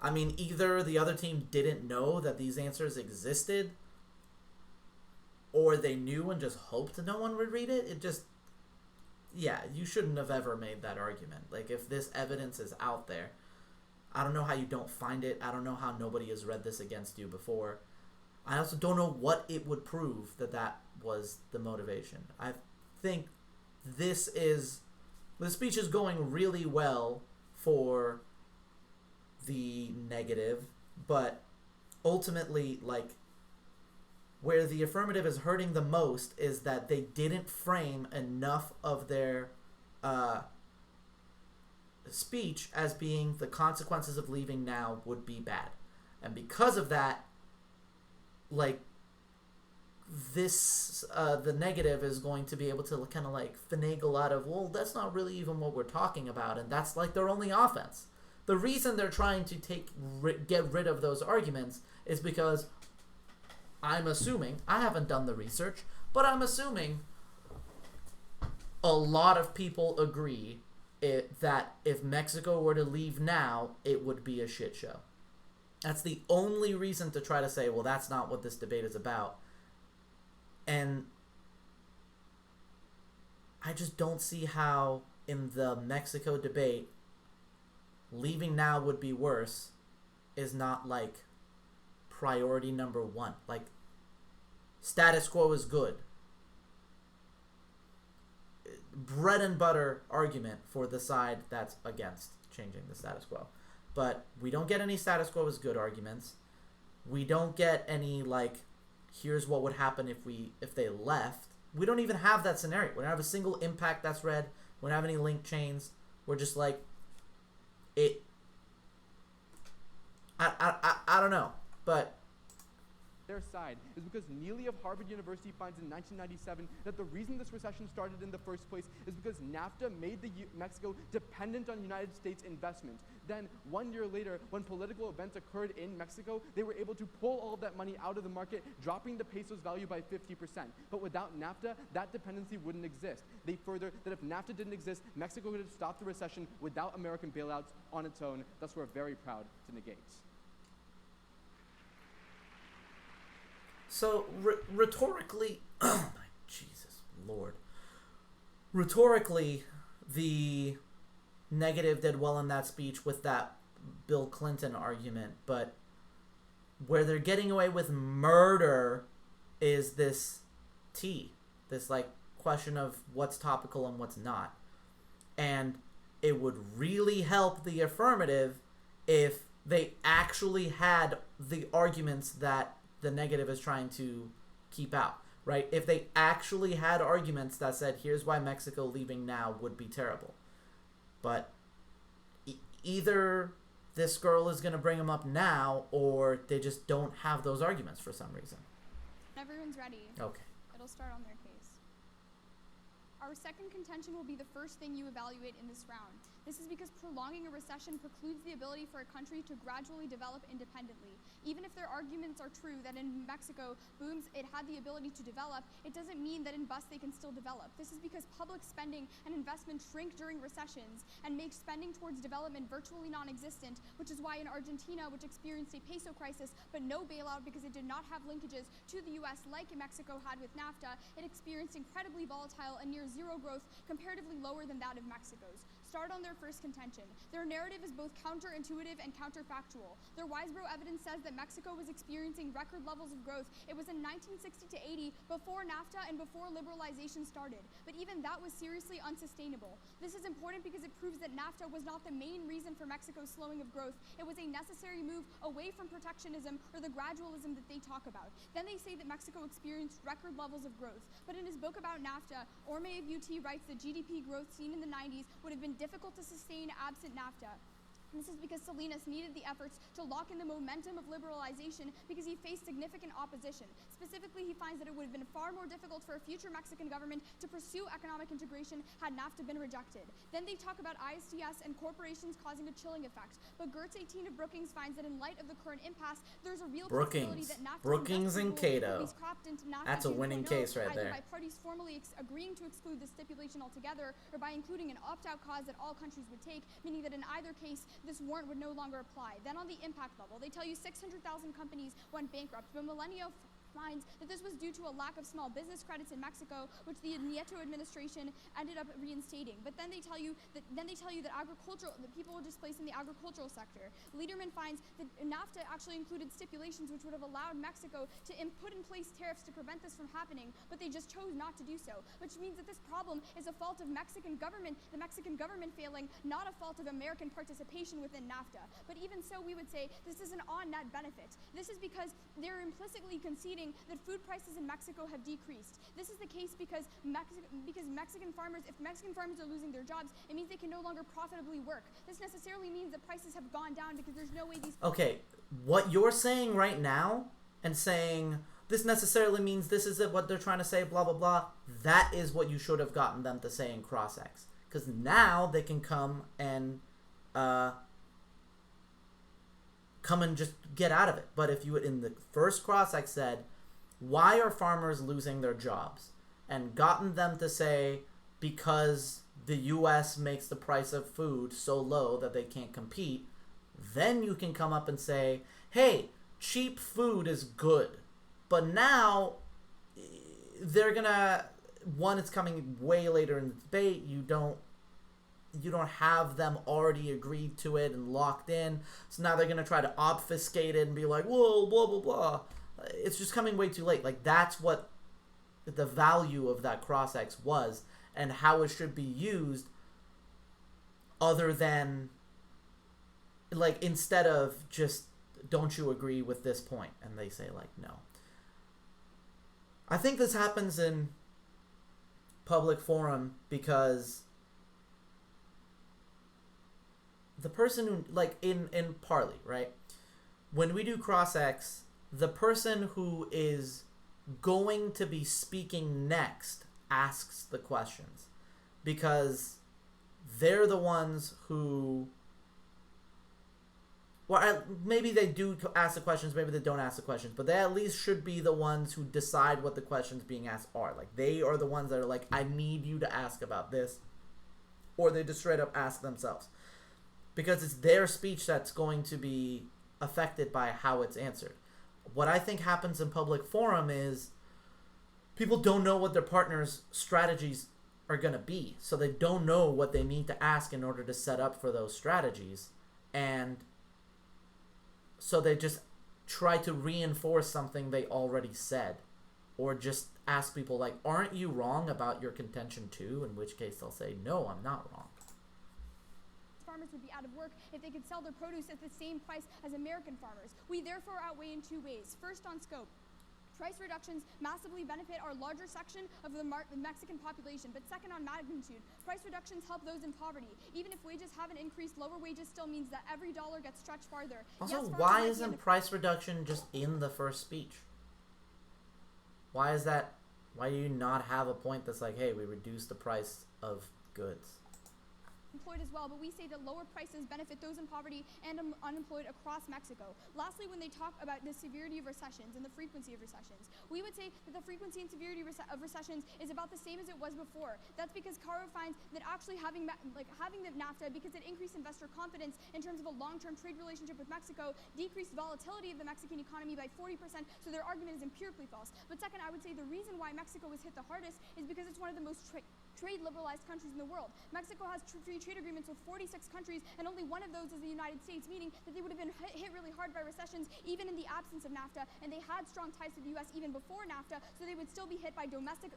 I mean, either the other team didn't know that these answers existed, or they knew and just hoped no one would read it. It just... Yeah, you shouldn't have ever made that argument. Like, if this evidence is out there, I don't know how you don't find it. I don't know how nobody has read this against you before. I also don't know what it would prove that that was the motivation. I think the speech is going really well for the negative, but ultimately, like, where the affirmative is hurting the most is that they didn't frame enough of their speech as being the consequences of leaving now would be bad. And because of that, like, this, the negative is going to be able to kind of like finagle out of, well, that's not really even what we're talking about, and that's like their only offense. The reason they're trying to get rid of those arguments is because I'm assuming, I haven't done the research, but I'm assuming a lot of people agree that if Mexico were to leave now, it would be a shit show. That's the only reason to try to say, well, that's not what this debate is about. And I just don't see how in the Mexico debate, leaving now would be worse is not like priority number one. Like, status quo is good. Bread and butter argument for the side that's against changing the status quo. But we don't get any status quo is good arguments. We don't get any like, here's what would happen if they left. We don't even have that scenario. We don't have a single impact that's read. We don't have any link chains. We're just like, it. I don't know, but their side is because Neely of Harvard University finds in 1997 that the reason this recession started in the first place is because NAFTA made Mexico dependent on United States investment. Then 1 year later, when political events occurred in Mexico, they were able to pull all of that money out of the market, dropping the peso's value by 50%. But without NAFTA, that dependency wouldn't exist. They further that if NAFTA didn't exist, Mexico could have stopped the recession without American bailouts on its own. Thus, we're very proud to negate. So, rhetorically, oh my Jesus Lord. Rhetorically, the negative did well in that speech with that Bill Clinton argument, but where they're getting away with murder is this this like question of what's topical and what's not. And it would really help the affirmative if they actually had the arguments that the negative is trying to keep out, right? If they actually had arguments that said, here's why Mexico leaving now would be terrible. But either this girl is going to bring them up now, or they just don't have those arguments for some reason. Everyone's ready. Okay. It'll start on their case. Our second contention will be the first thing you evaluate in this round. This is because prolonging a recession precludes the ability for a country to gradually develop independently. Even if their arguments are true that in Mexico, booms, it had the ability to develop, it doesn't mean that in bust they can still develop. This is because public spending and investment shrink during recessions and make spending towards development virtually non-existent, which is why in Argentina, which experienced a peso crisis but no bailout because it did not have linkages to the US like Mexico had with NAFTA, it experienced incredibly volatile and near zero growth, comparatively lower than that of Mexico's. Start on their first contention. Their narrative is both counterintuitive and counterfactual. Their Wisebro evidence says that Mexico was experiencing record levels of growth. It was in 1960 to 80, before NAFTA and before liberalization started. But even that was seriously unsustainable. This is important because it proves that NAFTA was not the main reason for Mexico's slowing of growth. It was a necessary move away from protectionism or the gradualism that they talk about. Then they say that Mexico experienced record levels of growth. But in his book about NAFTA, Orme of UT writes that GDP growth seen in the 90s would have been difficult to sustain absent NAFTA. And this is because Salinas needed the efforts to lock in the momentum of liberalization because he faced significant opposition. Specifically, he finds that it would have been far more difficult for a future Mexican government to pursue economic integration had NAFTA been rejected. Then they talk about ISDS and corporations causing a chilling effect. But Gertz 18 of Brookings finds that in light of the current impasse, there's a real possibility that NAFTA Brookings and Cato. That's a winning 2.0, case right either there. by parties formally agreeing to exclude the stipulation altogether or by including an opt-out clause that all countries would take, meaning that in either case, this warrant would no longer apply. Then on the impact level, they tell you 600,000 companies went bankrupt, but Milenio finds that this was due to a lack of small business credits in Mexico, which the Nieto administration ended up reinstating. But then they tell you that that people were displaced in the agricultural sector. Liederman finds that NAFTA actually included stipulations which would have allowed Mexico to put in place tariffs to prevent this from happening, but they just chose not to do so, which means that this problem is a fault of the Mexican government failing, not a fault of American participation within NAFTA. But even so, we would say this is an on-net benefit. This is because they're implicitly conceding that food prices in Mexico have decreased. This is the case because Mexican farmers, if Mexican farmers are losing their jobs, it means they can no longer profitably work. This necessarily means that prices have gone down because there's no way these... Okay, what you're saying right now and saying this necessarily means this is what they're trying to say, blah, blah, blah, that is what you should have gotten them to say in cross-X. Because now they can come and just get out of it. But if you in the first cross-X said, why are farmers losing their jobs? And gotten them to say, because the U.S. makes the price of food so low that they can't compete, Then you can come up and say, hey, cheap food is good. But now they're gonna, one, it's coming way later in the debate. You don't have them already agreed to it and locked in. So now they're gonna try to obfuscate it and be like, whoa, blah, blah, blah. It's just coming way too late. Like, that's what the value of that cross-X was and how it should be used, other than, like, instead of just, don't you agree with this point? And they say, like, no. I think this happens in public forum because the person who, like, in Parley, right? When we do cross-X, the person who is going to be speaking next asks the questions, because they're the ones who, well, maybe they do ask the questions, maybe they don't ask the questions, but they at least should be the ones who decide what the questions being asked are. Like, they are the ones that are like, I need you to ask about this, or they just straight up ask themselves, because it's their speech that's going to be affected by how it's answered. What I think happens in public forum is people don't know what their partner's strategies are going to be. So they don't know what they need to ask in order to set up for those strategies. And so they just try to reinforce something they already said. Or just ask people like, aren't you wrong about your contention too? In which case they'll say, no, I'm not wrong. Farmers would be out of work if they could sell their produce at the same price as American farmers. We therefore outweigh in two ways. First, on scope. Price reductions massively benefit our larger section of the Mexican population, but second, on magnitude. Price reductions help those in poverty. Even if wages haven't increased, lower wages still means that every dollar gets stretched farther. Also, yes, why isn't price reduction just in the first speech? Why is that? Why do you not have a point that's like, hey, we reduce the price of goods? Employed as well, but we say that lower prices benefit those in poverty and unemployed across Mexico. Lastly, when they talk about the severity of recessions and the frequency of recessions, we would say that the frequency and severity of recessions is about the same as it was before. That's because Caro finds that actually having the NAFTA, because it increased investor confidence in terms of a long-term trade relationship with Mexico, decreased volatility of the Mexican economy by 40%, so their argument is empirically false. But second, I would say the reason why Mexico was hit the hardest is because it's one of the most trade liberalized countries in the world. Mexico has free trade agreements with 46 countries, and only one of those is the United States, meaning that they would have been hit really hard by recessions even in the absence of NAFTA, and they had strong ties to the U.S. even before NAFTA, so they would still be hit by domestic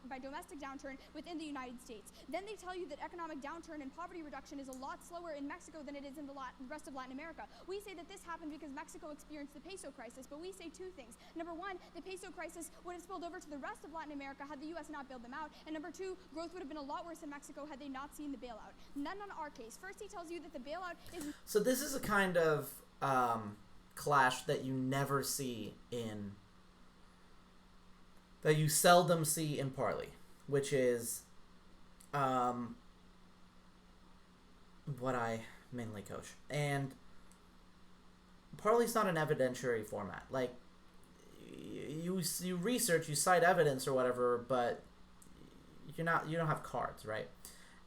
downturn within the United States. Then they tell you that economic downturn and poverty reduction is a lot slower in Mexico than it is in the rest of Latin America. We say that this happened because Mexico experienced the peso crisis, but we say two things. Number one, the peso crisis would have spilled over to the rest of Latin America had the U.S. not bailed them out, and number two, growth would have been a lot worse in Mexico had they not seen the bailout. And then on our case, first he tells you that the bailout is... So this is a kind of clash that you never see in... that you seldom see in Parley, which is what I mainly coach. And Parley's not an evidentiary format. Like, you research, you cite evidence or whatever, but you don't have cards, right?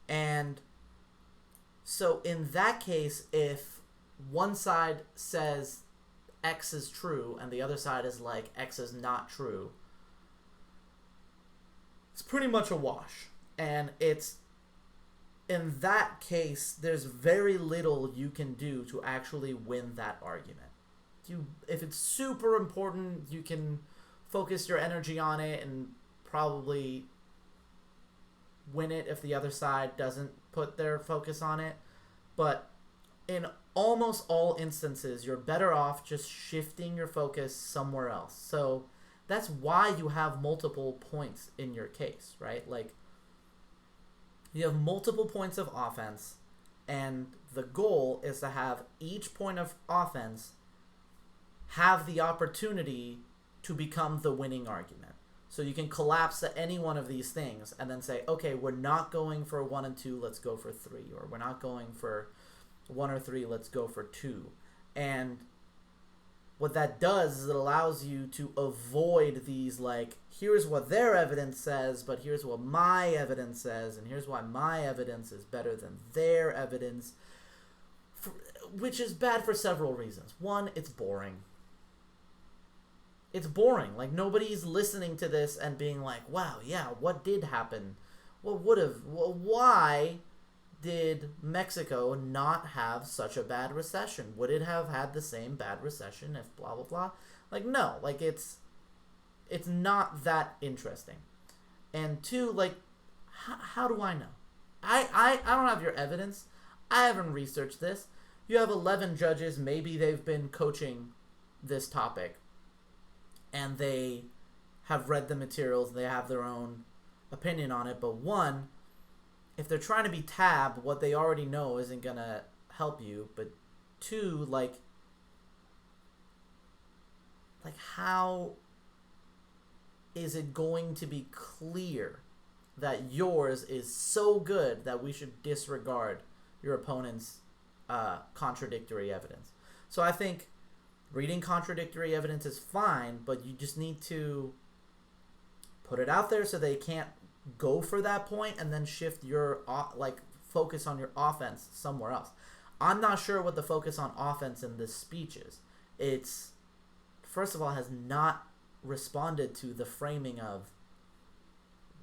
And so in that case, if one side says X is true and the other side is like X is not true, it's pretty much a wash. And it's, in that case, there's very little you can do to actually win that argument. If it's super important, you can focus your energy on it and probably win it if the other side doesn't put their focus on it. But in almost all instances, you're better off just shifting your focus somewhere else. So that's why you have multiple points in your case, right? Like, you have multiple points of offense, and the goal is to have each point of offense have the opportunity to become the winning argument. So you can collapse any one of these things and then say, okay, we're not going for 1 and 2, let's go for 3. Or we're not going for 1 or 3, let's go for 2. And what that does is it allows you to avoid these, like, here's what their evidence says, but here's what my evidence says, and here's why my evidence is better than their evidence. which is bad for several reasons. One, it's boring. It's boring. Like, nobody's listening to this and being like, wow, yeah, what did happen? Why did Mexico not have such a bad recession? Would it have had the same bad recession if blah, blah, blah? Like, no. Like, it's not that interesting. And two, like, how do I know? I don't have your evidence. I haven't researched this. You have 11 judges. Maybe they've been coaching this topic. And they have read the materials. They have their own opinion on it. But one, if they're trying to be tab, what they already know isn't going to help you. But two, like how is it going to be clear that yours is so good that we should disregard your opponent's contradictory evidence? So I think reading contradictory evidence is fine, but you just need to put it out there so they can't go for that point and then shift your focus on your offense somewhere else. I'm not sure what the focus on offense in this speech is. It's, first of all, has not responded to the framing of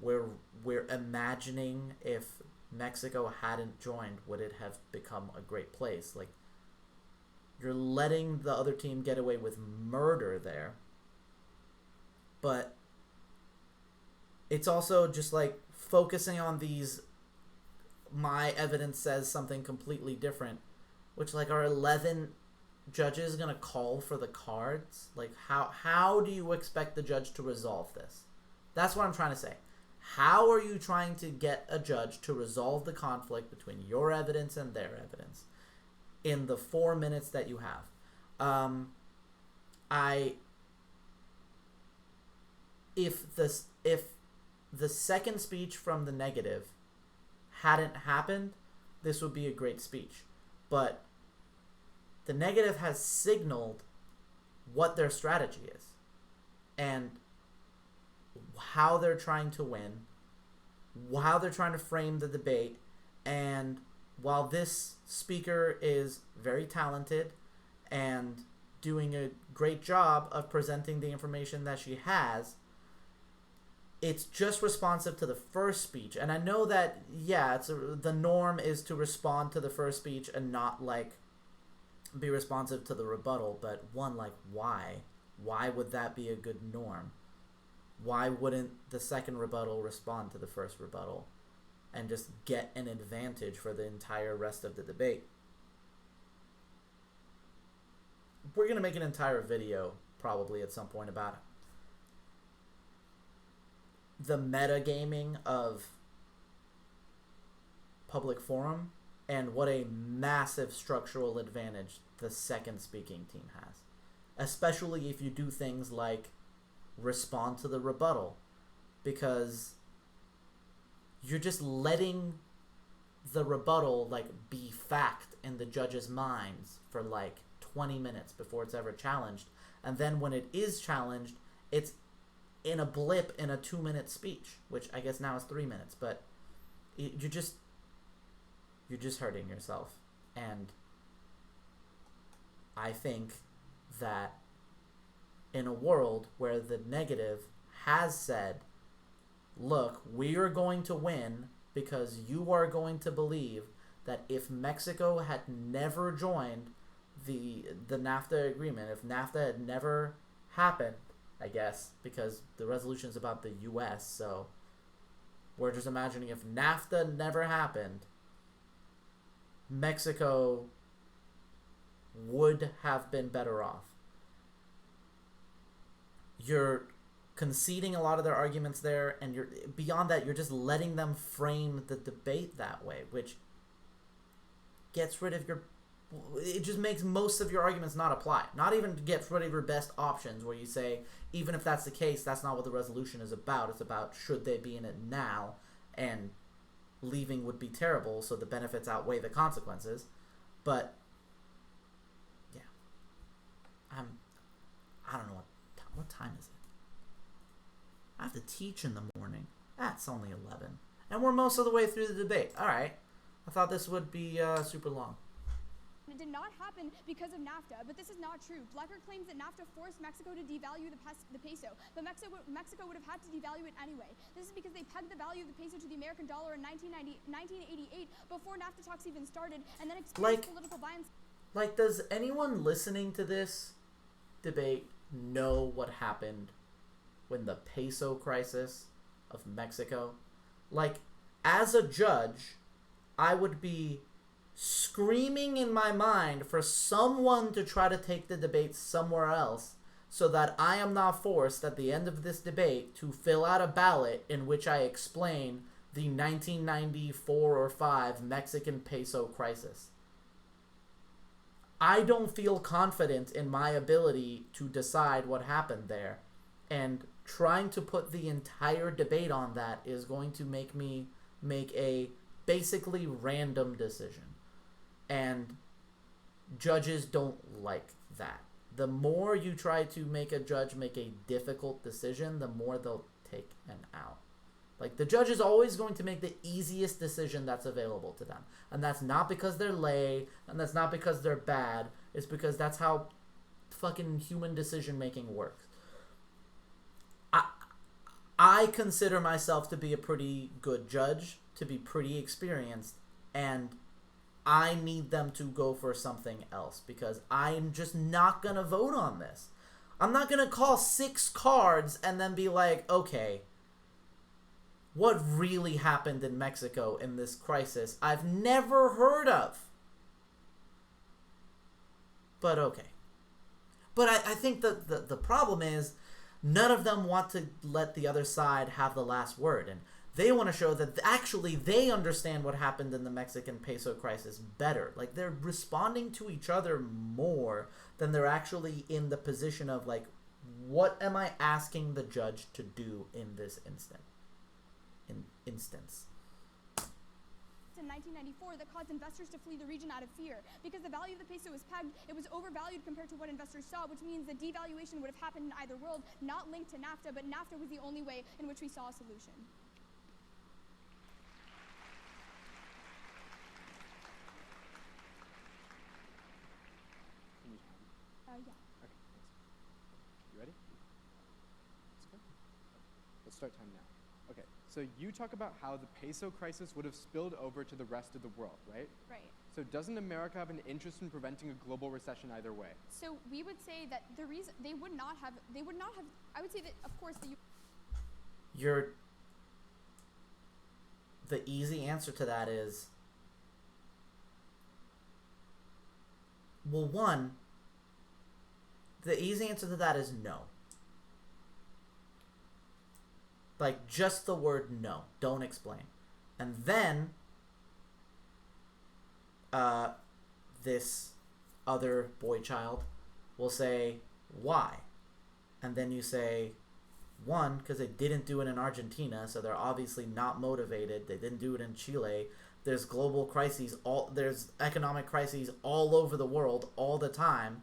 we're imagining if Mexico hadn't joined, would it have become a great place? Like, you're letting the other team get away with murder there. But it's also just like focusing on these, my evidence says something completely different, which, like, are 11 judges going to call for the cards? Like, how do you expect the judge to resolve this? That's what I'm trying to say. How are you trying to get a judge to resolve the conflict between your evidence and their evidence in the 4 minutes that you have? If the second speech from the negative hadn't happened, this would be a great speech. But the negative has signaled what their strategy is and how they're trying to win, how they're trying to frame the debate. And while this speaker is very talented and doing a great job of presenting the information that she has, it's just responsive to the first speech. And I know that, yeah, the norm is to respond to the first speech and not, like, be responsive to the rebuttal. But one, like, why? Why would that be a good norm? Why wouldn't the second rebuttal respond to the first rebuttal and just get an advantage for the entire rest of the debate? We're going to make an entire video probably at some point about the metagaming of public forum and what a massive structural advantage the second speaking team has. Especially if you do things like respond to the rebuttal, because you're just letting the rebuttal, like, be fact in the judges' minds for, like, 20 minutes before it's ever challenged. And then when it is challenged, it's in a blip in a 2-minute speech, which I guess now is 3 minutes. But you're just hurting yourself. And I think that in a world where the negative has said, look, we are going to win because you are going to believe that if Mexico had never joined the NAFTA agreement, if NAFTA had never happened, I guess, because the resolution is about the U.S., so we're just imagining if NAFTA never happened, Mexico would have been better off. You're conceding a lot of their arguments there, and you're beyond that, you're just letting them frame the debate that way, which gets rid of it just makes most of your arguments not apply. Not even gets rid of your best options, where you say, even if that's the case, that's not what the resolution is about. It's about, should they be in it now, and leaving would be terrible, so the benefits outweigh the consequences. But yeah, I don't know what time is it? I have to teach in the morning. That's only 11. And we're most of the way through the debate. All right. I thought this would be super long. It did not happen because of NAFTA, but this is not true. Blecker claims that NAFTA forced Mexico to devalue the peso, but Mexico would have had to devalue it anyway. This is because they pegged the value of the peso to the American dollar in 1988 before NAFTA talks even started, and then experienced political violence. Like, does anyone listening to this debate know what happened when the peso crisis of Mexico? Like, as a judge, I would be screaming in my mind for someone to try to take the debate somewhere else so that I am not forced at the end of this debate to fill out a ballot in which I explain the 1994 or 5 Mexican peso crisis. I don't feel confident in my ability to decide what happened there, and trying to put the entire debate on that is going to make me make a basically random decision. And judges don't like that. The more you try to make a judge make a difficult decision, the more they'll take an out. Like, the judge is always going to make the easiest decision that's available to them. And that's not because they're lay, and that's not because they're bad. It's because that's how fucking human decision making works. I consider myself to be a pretty good judge, to be pretty experienced, and I need them to go for something else because I'm just not going to vote on this. I'm not going to call 6 cards and then be like, okay, what really happened in Mexico in this crisis I've never heard of? But okay. But I think that the problem is none of them want to let the other side have the last word. And they want to show that actually they understand what happened in the Mexican peso crisis better. Like, they're responding to each other more than they're actually in the position of, like, what am I asking the judge to do in this instance? In 1994 that caused investors to flee the region out of fear. Because the value of the peso was pegged, it was overvalued compared to what investors saw, which means that devaluation would have happened in either world, not linked to NAFTA, but NAFTA was the only way in which we saw a solution. Yeah. Okay, thanks. You ready? Let's go. Let's start time now. Okay, so you talk about how the peso crisis would have spilled over to the rest of the world, right? Right. So doesn't America have an interest in preventing a global recession either way? So we would say that the reason they would not have, I would say that, of course, the easy answer to that is, well, one, the easy answer to that is no. Like, just the word no. Don't explain. And then, this other boy child will say, why? And then you say, one, because they didn't do it in Argentina, so they're obviously not motivated. They didn't do it in Chile. There's global crises, there's economic crises all over the world all the time,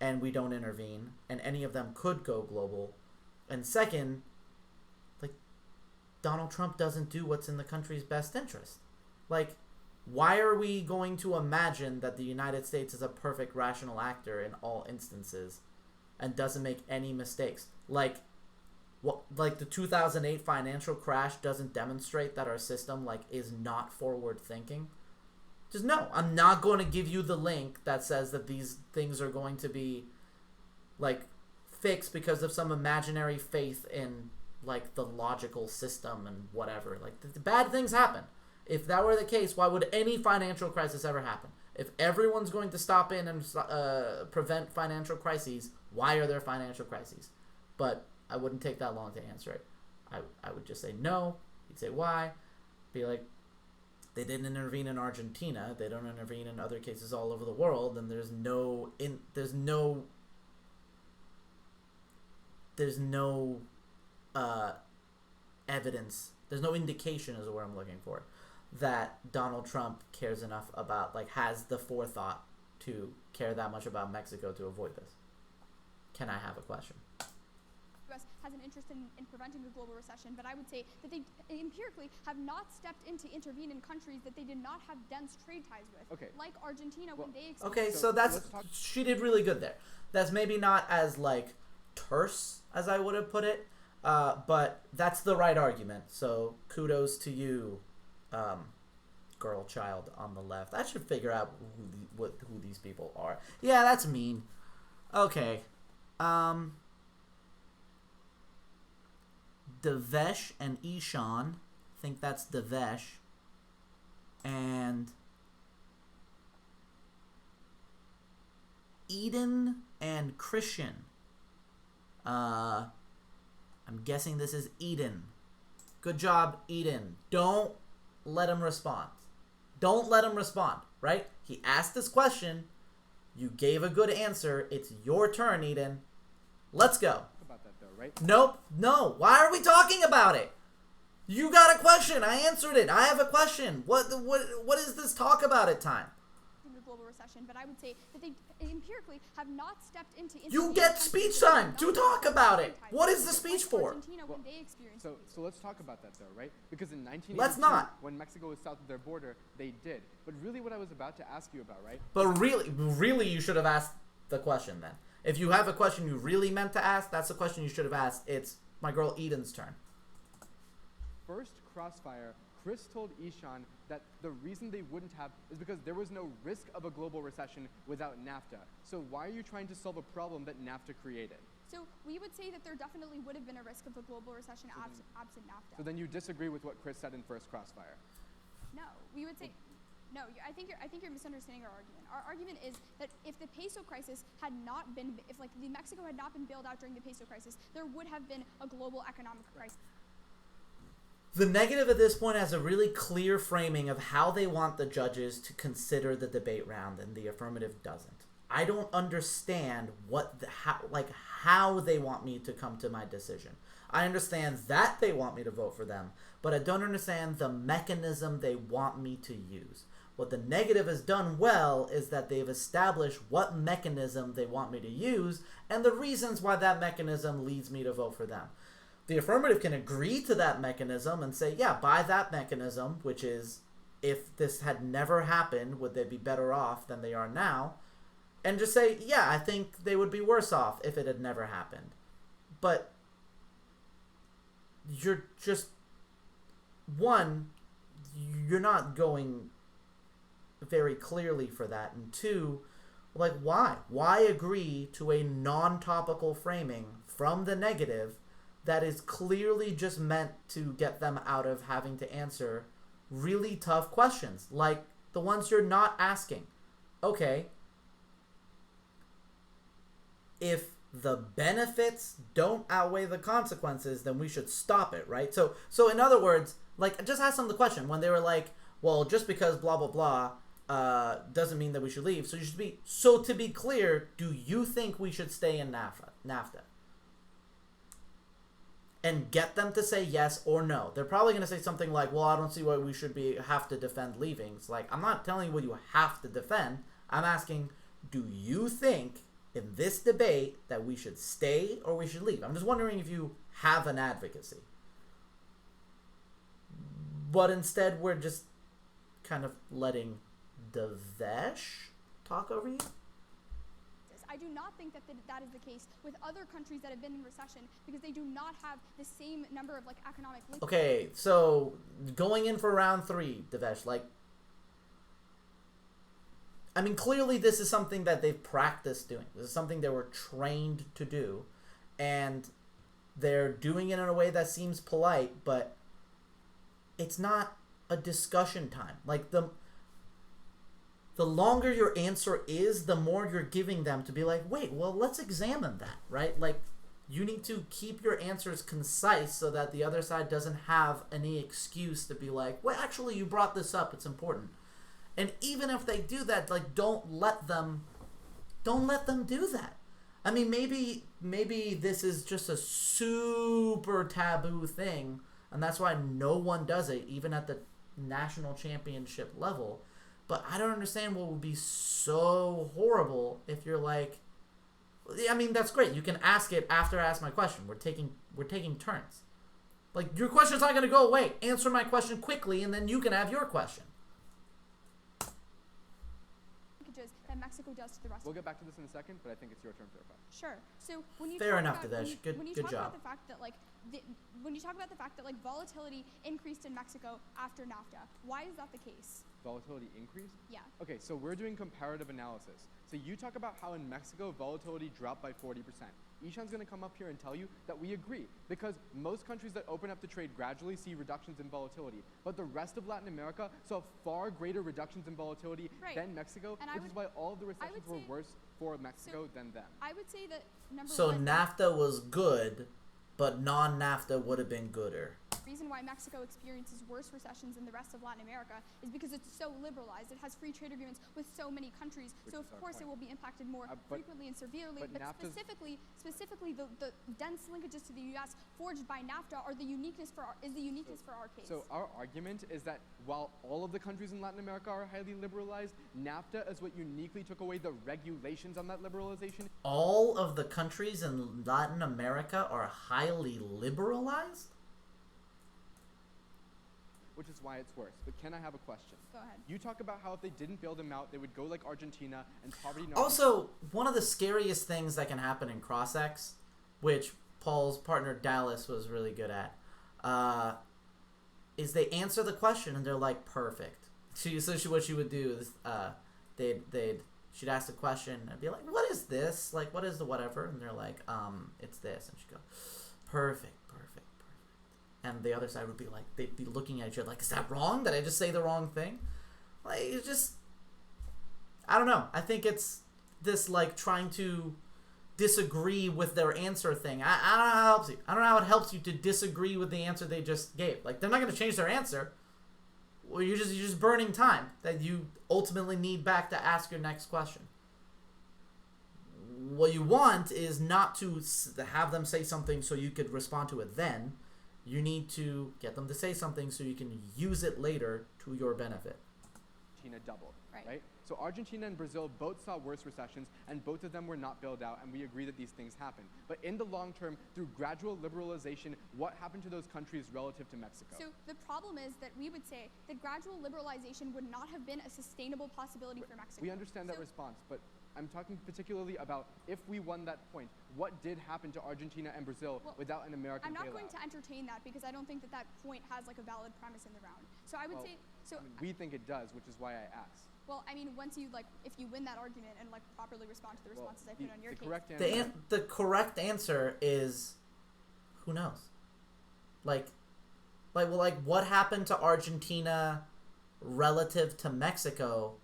and we don't intervene, and any of them could go global. And second, like, Donald Trump doesn't do what's in the country's best interest. Like, why are we going to imagine that the United States is a perfect rational actor in all instances and doesn't make any mistakes? Like, like the 2008 financial crash doesn't demonstrate that our system, like, is not forward thinking? Just no, I'm not going to give you the link that says that these things are going to be, like, fixed because of some imaginary faith in, like, the logical system and whatever. Like, the bad things happen. If that were the case, why would any financial crisis ever happen? If everyone's going to stop in and prevent financial crises, why are there financial crises? But I wouldn't take that long to answer it. I would just say no. You'd say why. Be like, they didn't intervene in Argentina. They don't intervene in other cases all over the world, and there's no evidence. There's no indication, is the word I'm looking for, that Donald Trump cares enough about, like, has the forethought to care that much about Mexico to avoid this. Can I have a question? U.S. has an interest in preventing a global recession, but I would say that they empirically have not stepped in to intervene in countries that they did not have dense trade ties with, like Argentina when they experienced. Okay, so that's, she did really good there. That's maybe not as, like, terse as I would have put it, but that's the right argument. So kudos to you, girl child on the left. I should figure out who these people are. Yeah, that's mean. Okay. Devesh and Ishan. I think that's Devesh. And Eden and Christian. I'm guessing this is Eden. Good job, Eden. Don't let him respond. Don't let him respond, right? He asked this question. You gave a good answer. It's your turn, Eden. Let's go. About that though, right? Nope. No. Why are we talking about it? You got a question. I answered it. I have a question. What is this talk about it time? The global recession, but I would say that they empirically have not stepped into. You get speech time to talk about it. What is the speech for? So let's talk about that though, right? Because in 1982, let's not. When Mexico was south of their border, they did. But really, what I was about to ask you about, right? But really, you should have asked the question then. If you have a question you really meant to ask, that's the question you should have asked. It's my girl Eden's turn. First crossfire, Chris told Ishan that the reason they wouldn't have is because there was no risk of a global recession without NAFTA. So why are you trying to solve a problem that NAFTA created? So we would say that there definitely would have been a risk of a global recession absent NAFTA. So then you disagree with what Chris said in first crossfire? No, we would say. No, I think you're misunderstanding our argument. Our argument is that if the peso crisis had not been, if like the Mexico had not been bailed out during the peso crisis, there would have been a global economic crisis. The negative at this point has a really clear framing of how they want the judges to consider the debate round, and the affirmative doesn't. I don't understand how they want me to come to my decision. I understand that they want me to vote for them, but I don't understand the mechanism they want me to use. What the negative has done well is that they've established what mechanism they want me to use and the reasons why that mechanism leads me to vote for them. The affirmative can agree to that mechanism and say, yeah, by that mechanism, which is if this had never happened, would they be better off than they are now? And just say, yeah, I think they would be worse off if it had never happened. But you're just, one, you're not going very clearly for that. And two, like, why? Why agree to a non-topical framing from the negative that is clearly just meant to get them out of having to answer really tough questions, like the ones you're not asking? Okay, if the benefits don't outweigh the consequences, then we should stop it, right? So in other words, like, just ask them the question when they were like, well, just because blah, blah, blah doesn't mean that we should leave. So you should be, so to be clear, do you think we should stay in NAFTA? And get them to say yes or no. They're probably going to say something like, well, I don't see why we should have to defend leaving. It's like, I'm not telling you what you have to defend. I'm asking, do you think in this debate that we should stay or we should leave? I'm just wondering if you have an advocacy. But instead, we're just kind of letting Devesh talk over you? I do not think that that is the case with other countries that have been in recession because they do not have the same number of like economic links. Okay, so going in for round 3, Devesh, like, I mean, clearly this is something that they've practiced doing. This is something they were trained to do, and they're doing it in a way that seems polite, but it's not a discussion time. Like, the longer your answer is, the more you're giving them to be like, wait, well, let's examine that, right? Like, you need to keep your answers concise so that the other side doesn't have any excuse to be like, well, actually, you brought this up, it's important. And even if they do that, like, don't let them do that. I mean, maybe this is just a super taboo thing, and that's why no one does it, even at the national championship level. But I don't understand what would be so horrible if you're like, I mean, that's great. You can ask it after I ask my question. We're taking turns. Like, your question's not going to go away. Answer my question quickly, and then you can have your question. That Mexico does to the rest. We'll get back to this in a second, but I think it's your turn to reply. Sure. So when you Fair talk enough, about, Devesh. when you Good talk job. about the fact that when you talk about the fact that volatility increased in Mexico after NAFTA, why is that the case? Volatility increased? Yeah. Okay, so we're doing comparative analysis. So you talk about how in Mexico volatility dropped by 40%. Ishan's going to come up here and tell you that we agree, because most countries that open up to trade gradually see reductions in volatility. But the rest of Latin America saw far greater reductions in volatility than Mexico, and which is why all of the recessions were worse for Mexico than them. I would say that So NAFTA was good, but non-NAFTA would have been gooder. The reason why Mexico experiences worse recessions than the rest of Latin America is because it's so liberalized. It has free trade agreements with so many countries. So of course it will be impacted more frequently and severely. But specifically the dense linkages to the U.S. forged by NAFTA are the uniqueness for our case. So our argument is that while all of the countries in Latin America are highly liberalized, NAFTA is what uniquely took away the regulations on that liberalization. All of the countries in Latin America are highly liberalized? Which is why it's worse. But can I have a question? Go ahead. You talk about how if they didn't bail them out, they would go like Argentina and poverty. Also, one of the scariest things that can happen in CrossX, which Paul's partner Dallas was really good at, is they answer the question and they're like, perfect. What she would do is she'd ask the question and be like, what is this? Like, what is the whatever? And they're like, it's this. And she'd go, perfect. And the other side would be like, they'd be looking at each other like, is that wrong? Did I just say the wrong thing? Like, it's just, I don't know. I think it's this, like, trying to disagree with their answer thing. I don't know how it helps you. I don't know how it helps you to disagree with the answer they just gave. Like, they're not going to change their answer. Well, you're just burning time that you ultimately need back to ask your next question. What you want is not to have them say something so you could respond to it then. You need to get them to say something so you can use it later to your benefit. Argentina doubled, right? So Argentina and Brazil both saw worse recessions, and both of them were not bailed out, and we agree that these things happen. But in the long term, through gradual liberalization, what happened to those countries relative to Mexico? So the problem is that we would say that gradual liberalization would not have been a sustainable possibility for Mexico. We understand that response, but I'm talking particularly about if we won that point, what did happen to Argentina and Brazil without an American bailout? I'm not going to entertain that because I don't think that point has like a valid premise in the round. So I would say, I mean, we think it does, which is why I asked. Well, I mean, once you if you win that argument and properly respond to the responses I put on your case. The correct answer is, who knows? What happened to Argentina relative to Mexico?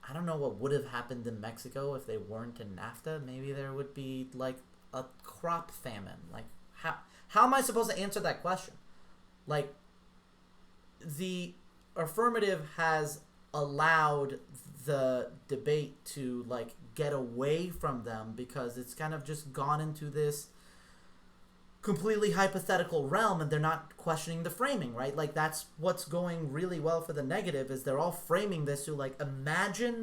I don't know what would have happened in Mexico if they weren't in NAFTA. Maybe there would be a crop famine. How am I supposed to answer that question? The affirmative has allowed the debate to get away from them because it's kind of just gone into this completely hypothetical realm, and they're not questioning the framing, right? That's what's going really well for the negative, is they're all framing this to imagine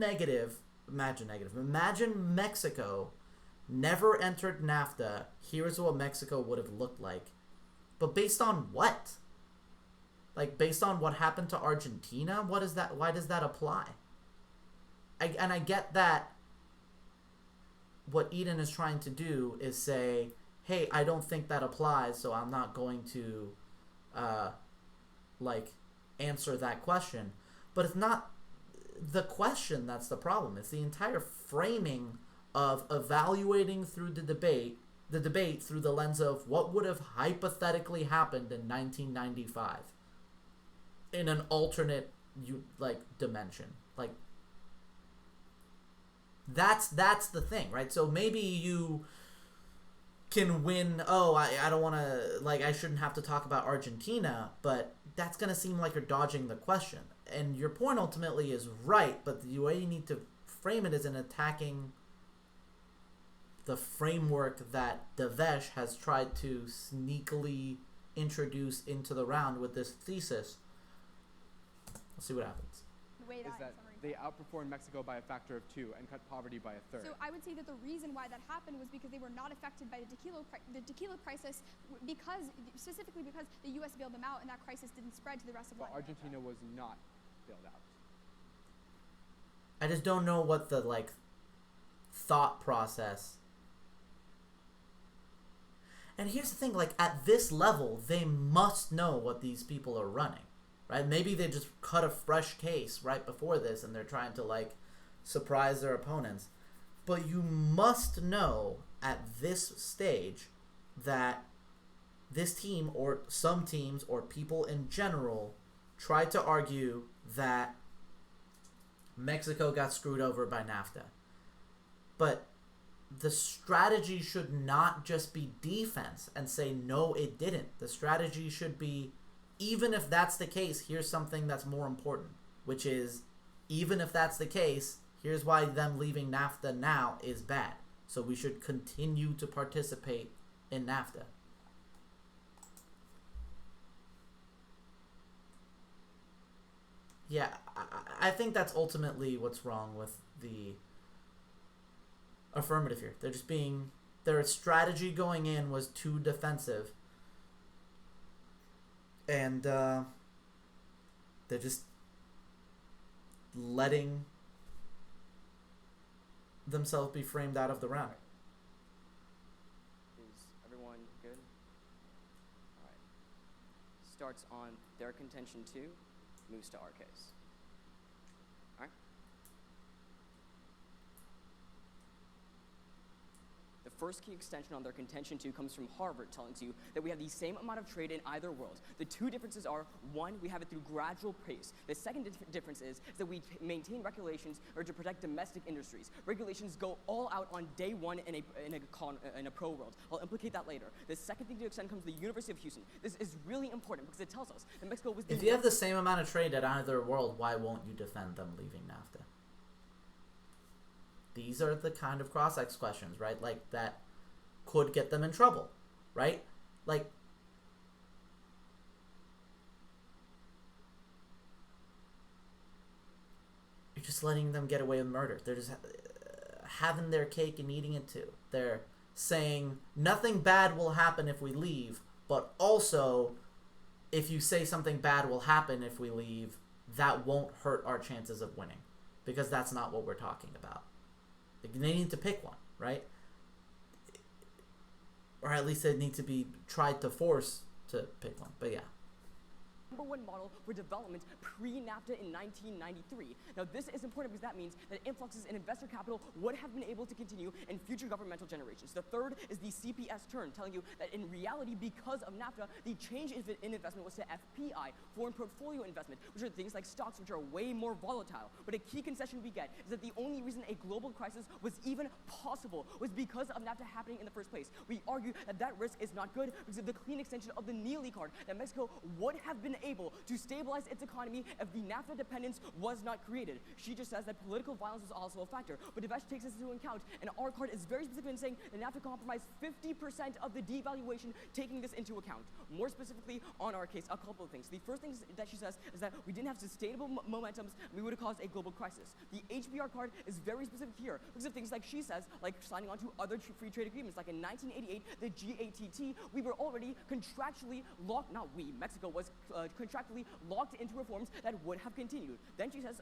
Mexico never entered NAFTA, here's what Mexico would have looked like. But based on what? Based on what happened to Argentina? Why does that apply? I get that what Eden is trying to do is say, hey, I don't think that applies, so I'm not going to answer that question. But it's not the question that's the problem. It's the entire framing of evaluating through the debate through the lens of what would have hypothetically happened in 1995 in an alternate dimension. That's the thing, right? So maybe you can win, I don't want to, I shouldn't have to talk about Argentina, but that's going to seem like you're dodging the question. And your point ultimately is right, but the way you need to frame it is in attacking the framework that Devesh has tried to sneakily introduce into the round with this thesis. We'll see what happens. The way that summary they outperformed Mexico by a factor of 2 and cut poverty by a third. So I would say that the reason why that happened was because they were not affected by the tequila crisis, specifically because the U.S. bailed them out, and that crisis didn't spread to the rest of But Latin America. Argentina was not bailed out. I just don't know what the thought process. And here's the thing, at this level, they must know what these people are running, right? Maybe they just cut a fresh case right before this and they're trying to surprise their opponents. But you must know at this stage that this team or some teams or people in general tried to argue that Mexico got screwed over by NAFTA. But the strategy should not just be defense and say, no, it didn't. The strategy should be, even if that's the case, here's something that's more important, which is, even if that's the case, here's why them leaving NAFTA now is bad. So we should continue to participate in NAFTA. Yeah, I think that's ultimately what's wrong with the affirmative here. They're just their strategy going in was too defensive. And they're just letting themselves be framed out of the round. Is everyone good? All right. Starts on their contention 2, moves to our case. All right. The first key extension on their contention 2 comes from Harvard, telling you that we have the same amount of trade in either world. The two differences are, one, we have it through gradual pace. The second difference is that we maintain regulations to protect domestic industries. Regulations go all out on day one in a pro world. I'll implicate that later. The second thing to extend comes from the University of Houston. This is really important because it tells us that Mexico was... If you have the same amount of trade at either world, why won't you defend them leaving NAFTA? These are the kind of cross-ex questions, right? That could get them in trouble, right? You're just letting them get away with murder. They're just having their cake and eating it too. They're saying nothing bad will happen if we leave, but also if you say something bad will happen if we leave, that won't hurt our chances of winning, because that's not what we're talking about. They need to pick one, right? Or at least they need to be tried to force to pick one. But yeah. #1 model for development pre-NAFTA in 1993. Now this is important because that means that influxes in investor capital would have been able to continue in future governmental generations. The third is the CPS turn, telling you that in reality, because of NAFTA, the change in investment was to FPI, foreign portfolio investment, which are things like stocks, which are way more volatile. But a key concession we get is that the only reason a global crisis was even possible was because of NAFTA happening in the first place. We argue that that risk is not good because of the clean extension of the Neely card, that Mexico would have been able to stabilize its economy if the NAFTA dependence was not created. She just says that political violence was also a factor, but Devesh takes this into account, and our card is very specific in saying that NAFTA compromised 50% of the devaluation, taking this into account. More specifically, on our case, a couple of things. The first thing that she says is that we didn't have sustainable momentums, and we would have caused a global crisis. The HBR card is very specific here because of things like she says, like signing on to other free trade agreements, like in 1988, the GATT, we were already contractually locked, not we, Mexico was contractually locked into reforms that would have continued. Then she says,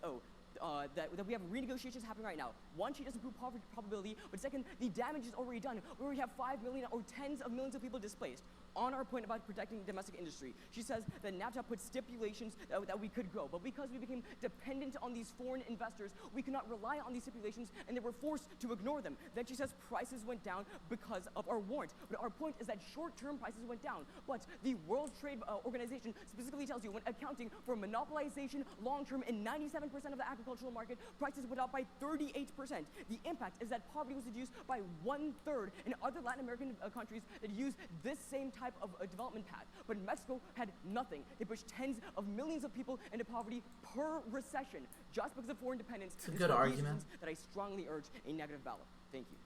that we have renegotiations happening right now. One, she doesn't prove probability, but second, the damage is already done. We already have 5 million or tens of millions of people displaced. On our point about protecting domestic industry, she says that NAFTA put stipulations that we could grow, but because we became dependent on these foreign investors, we could not rely on these stipulations, and they were forced to ignore them. Then she says prices went down because of our warrant, but our point is that short-term prices went down, but the World Trade Organization specifically tells you when accounting for monopolization long-term in 97% of the agricultural market, prices went up by 38%. The impact is that poverty was reduced by 1/3 in other Latin American countries that use this same type of development path. But Mexico had nothing. They pushed tens of millions of people into poverty per recession just because of foreign dependence. It's a good argument. That I strongly urge a negative ballot. Thank you.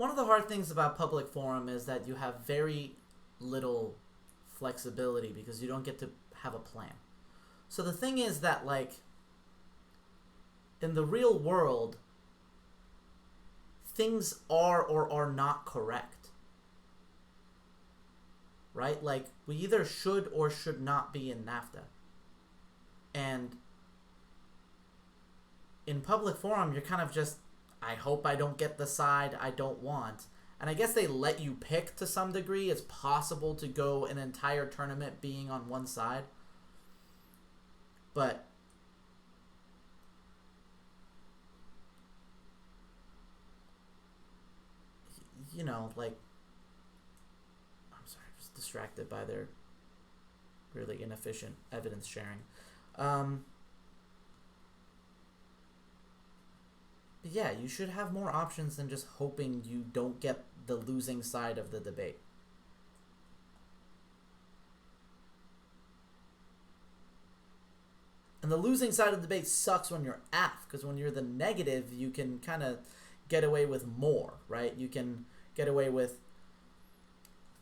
one of the hard things about public forum is that you have very little flexibility because you don't get to have a plan. So the thing is that, like, in the real world, things are or are not correct. Right? Like, we either should or should not be in NAFTA. And in public forum, you're kind of just, I hope I don't get the side I don't want. And I guess they let you pick to some degree. It's possible to go an entire tournament being on one side. But you know, like, I'm sorry, I'm just distracted by their really inefficient evidence sharing. Yeah, you should have more options than just hoping you don't get the losing side of the debate. And the losing side of the debate sucks when you're AF, because when you're the negative, you can kind of get away with more, right? You can get away with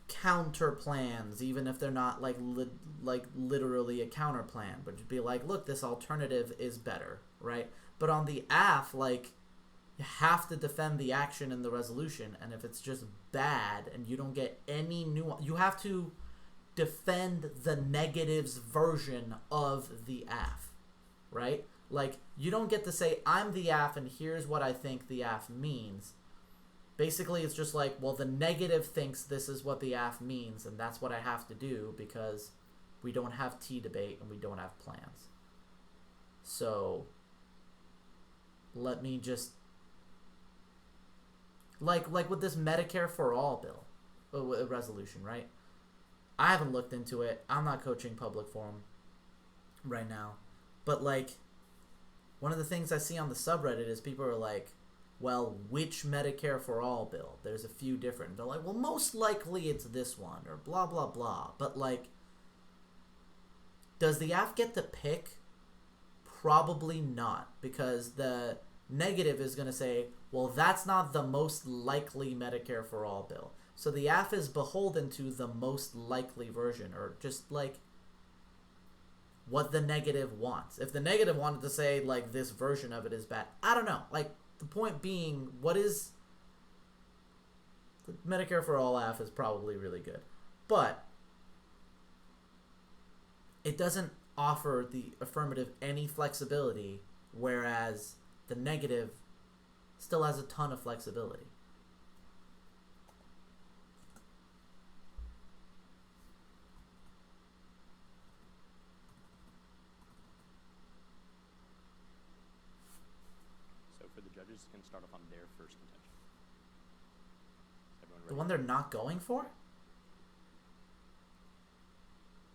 counter plans, even if they're not like literally a counter plan, but you'd be like, look, this alternative is better, right? But on the AF, like, you have to defend the action in the resolution, and if it's just bad and you don't get any nuance, you have to defend the negative's version of the AF, right? Like, you don't get to say, I'm the AF and here's what I think the AF means. Basically, it's just like, well, the negative thinks this is what the AF means, and that's what I have to do because we don't have T debate and we don't have plans. So, let me just, like with this Medicare for All bill, resolution, right? I haven't looked into it. I'm not coaching public forum right now. But, like, one of the things I see on the subreddit is people are like, well, which Medicare for All bill? There's a few different. They're like, well, most likely it's this one, or blah, blah, blah. But, like, does the AF get to pick? Probably not, because the negative is going to say, well, that's not the most likely Medicare for All bill. So the AF is beholden to the most likely version, or just, like, what the negative wants. If the negative wanted to say, like, this version of it is bad, I don't know. Like, the point being, what is the Medicare for All AF is probably really good. But it doesn't offer the affirmative any flexibility, whereas the negative still has a ton of flexibility. So for the judges, can start off on their first contention. Is everyone ready? The one they're not going for?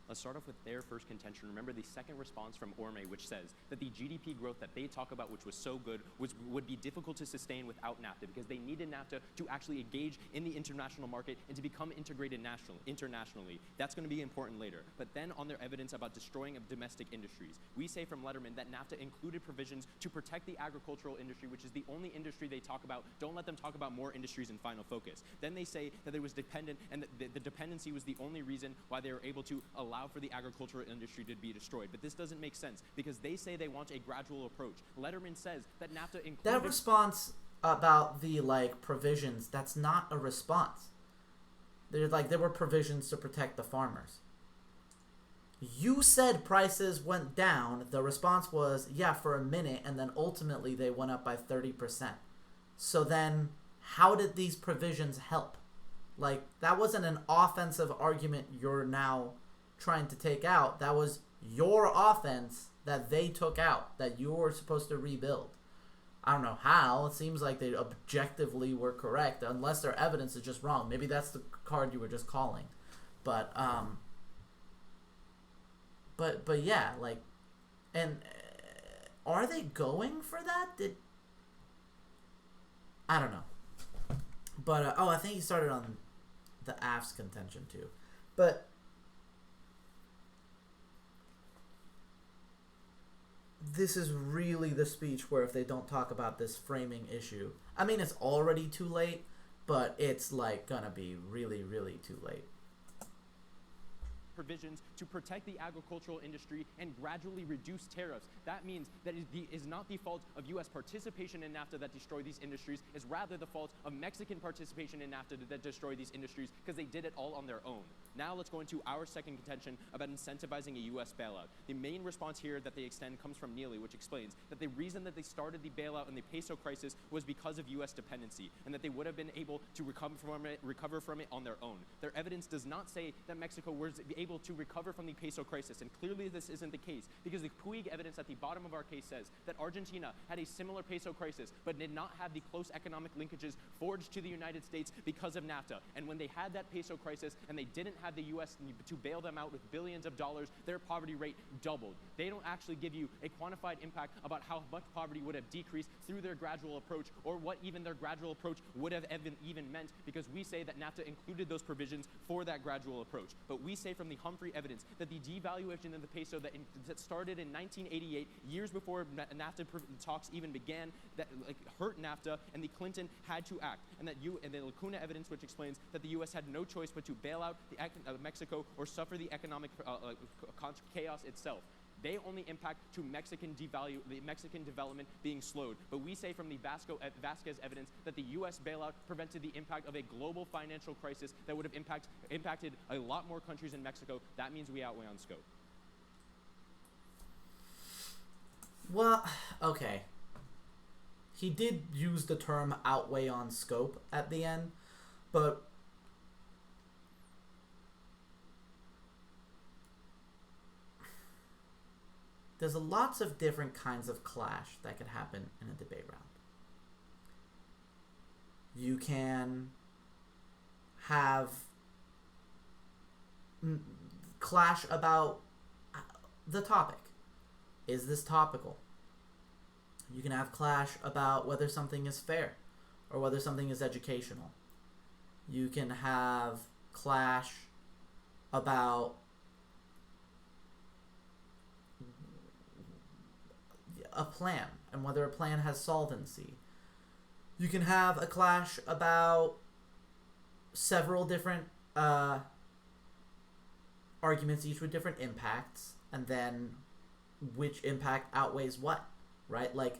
Let's start off with their first contention. Remember the second response from Orme, which says that the GDP growth that they talk about, which was so good, would be difficult to sustain without NAFTA, because they needed NAFTA to actually engage in the international market and to become integrated internationally. That's going to be important later. But then on their evidence about destroying of domestic industries, we say from Letterman that NAFTA included provisions to protect the agricultural industry, which is the only industry they talk about. Don't let them talk about more industries in Final Focus. Then they say that it was dependent, and that the dependency was the only reason why they were able to allow for the agricultural industry to be destroyed. But this doesn't make sense, because they say they want a gradual approach. Letterman says that NAFTA included... That response about the, like, provisions, that's not a response. They're like, there were provisions to protect the farmers. You said prices went down. The response was, yeah, for a minute, and then ultimately they went up by 30%. So then, how did these provisions help? Like, that wasn't an offensive argument you're now trying to take out. That was your offense that they took out, that you were supposed to rebuild. I don't know how. It seems like they objectively were correct, unless their evidence is just wrong. Maybe that's the card you were just calling. But yeah, like, and are they going for that? I don't know. But I think he started on the AF's contention too. But this is really the speech where if they don't talk about this framing issue, I mean, it's already too late, but it's like gonna be really, really too late. Provisions to protect the agricultural industry and gradually reduce tariffs. That means that it is not the fault of U.S. participation in NAFTA that destroyed these industries, it's rather the fault of Mexican participation in NAFTA that destroyed these industries because they did it all on their own. Now let's go into our second contention about incentivizing a U.S. bailout. The main response here that they extend comes from Neely, which explains that the reason that they started the bailout and the peso crisis was because of U.S. dependency, and that they would have been able to recover from it on their own. Their evidence does not say that Mexico was able to recover from the peso crisis, and clearly this isn't the case, because the Puig evidence at the bottom of our case says that Argentina had a similar peso crisis, but did not have the close economic linkages forged to the United States because of NAFTA. And when they had that peso crisis and they didn't have the U.S. to bail them out with billions of dollars, their poverty rate doubled. They don't actually give you a quantified impact about how much poverty would have decreased through their gradual approach, or what even their gradual approach would have even meant, because we say that NAFTA included those provisions for that gradual approach. But we say from the Humphrey evidence that the devaluation of the peso that started in 1988, years before NAFTA talks even began, that hurt NAFTA, and the Clinton had to act, and the Lacuna evidence, which explains that the U.S. had no choice but to bail out Mexico or suffer the economic chaos itself. They only impact to the Mexican development being slowed. But we say from the Vasquez evidence that the U.S. bailout prevented the impact of a global financial crisis that would have impacted a lot more countries in Mexico. That means we outweigh on scope. Well, okay. He did use the term outweigh on scope at the end, but there's lots of different kinds of clash that could happen in a debate round. You can have clash about the topic. Is this topical? You can have clash about whether something is fair or whether something is educational. You can have clash about a plan and whether a plan has solvency. You can have a clash about several different arguments, each with different impacts, and then which impact outweighs what, right? Like,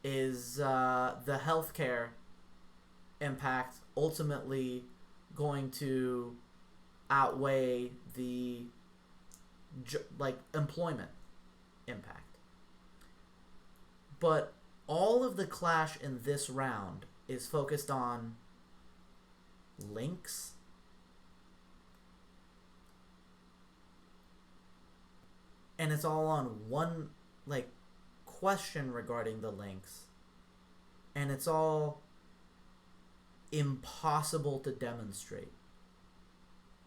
is the healthcare impact ultimately going to outweigh the employment impact? But all of the clash in this round is focused on links, and it's all on one question regarding the links, and it's all impossible to demonstrate.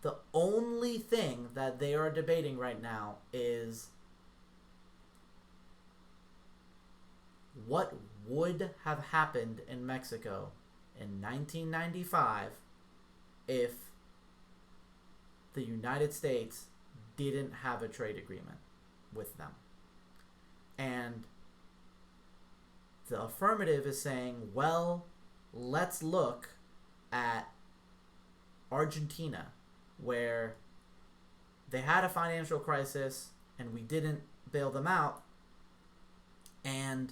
The only thing that they are debating right now is what would have happened in Mexico in 1995 if the United States didn't have a trade agreement with them. And the affirmative is saying, well, let's look at Argentina, where they had a financial crisis and we didn't bail them out, and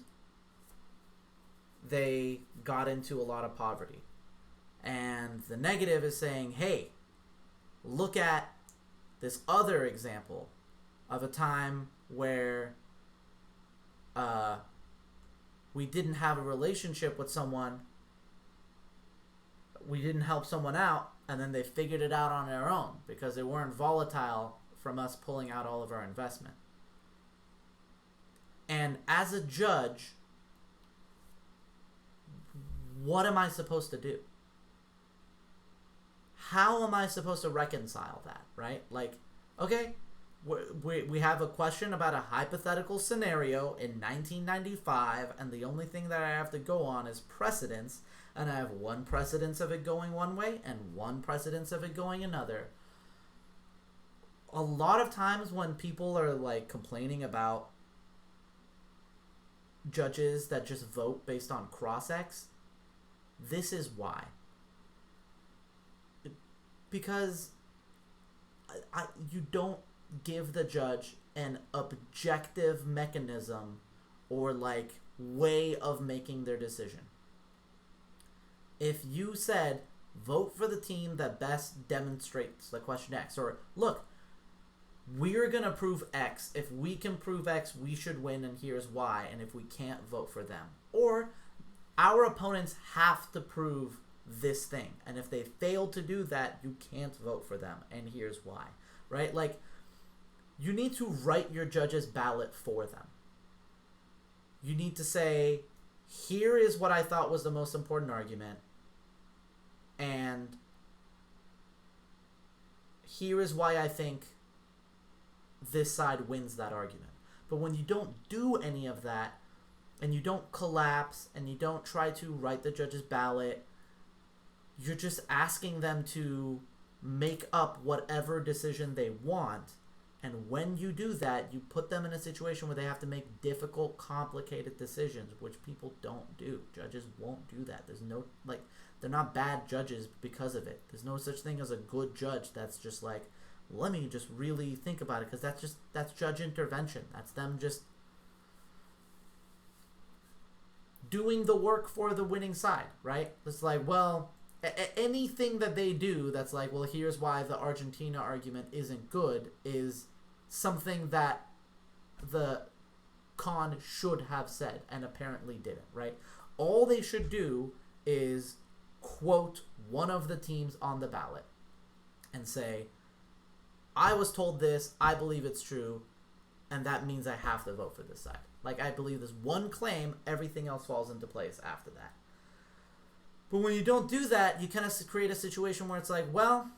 they got into a lot of poverty. And the negative is saying, hey, look at this other example of a time where we didn't have a relationship with someone, we didn't help someone out, and then they figured it out on their own because they weren't volatile from us pulling out all of our investment. And as a judge, what am I supposed to do? How am I supposed to reconcile that, right? Like, okay, we have a question about a hypothetical scenario in 1995, and the only thing that I have to go on is precedence, and I have one precedence of it going one way and one precedence of it going another. A lot of times when people are complaining about judges that just vote based on cross-ex, this is why. because you don't give the judge an objective mechanism or like way of making their decision. If you said, vote for the team that best demonstrates the question X, or look, we're going to prove X. If we can prove X, we should win, and here's why. And if we can't, vote for them. Or our opponents have to prove this thing. And if they fail to do that, you can't vote for them, and here's why. Right? Like, you need to write your judge's ballot for them. You need to say, here is what I thought was the most important argument, and here is why I think this side wins that argument. But when you don't do any of that, and you don't collapse, and you don't try to write the judge's ballot, you're just asking them to make up whatever decision they want. And when you do that, you put them in a situation where they have to make difficult, complicated decisions, which people don't do. Judges won't do that. There's no, like, they're not bad judges because of it. There's no such thing as a good judge that's just like, let me just really think about it, because that's judge intervention. That's them just doing the work for the winning side, right? It's like, well, anything that they do that's like, well, here's why the Argentina argument isn't good is something that the con should have said and apparently didn't, right? All they should do is quote one of the teams on the ballot and say, I was told this, I believe it's true, and that means I have to vote for this side. Like, I believe this one claim, everything else falls into place after that. But when you don't do that, you kind of create a situation where it's like, well,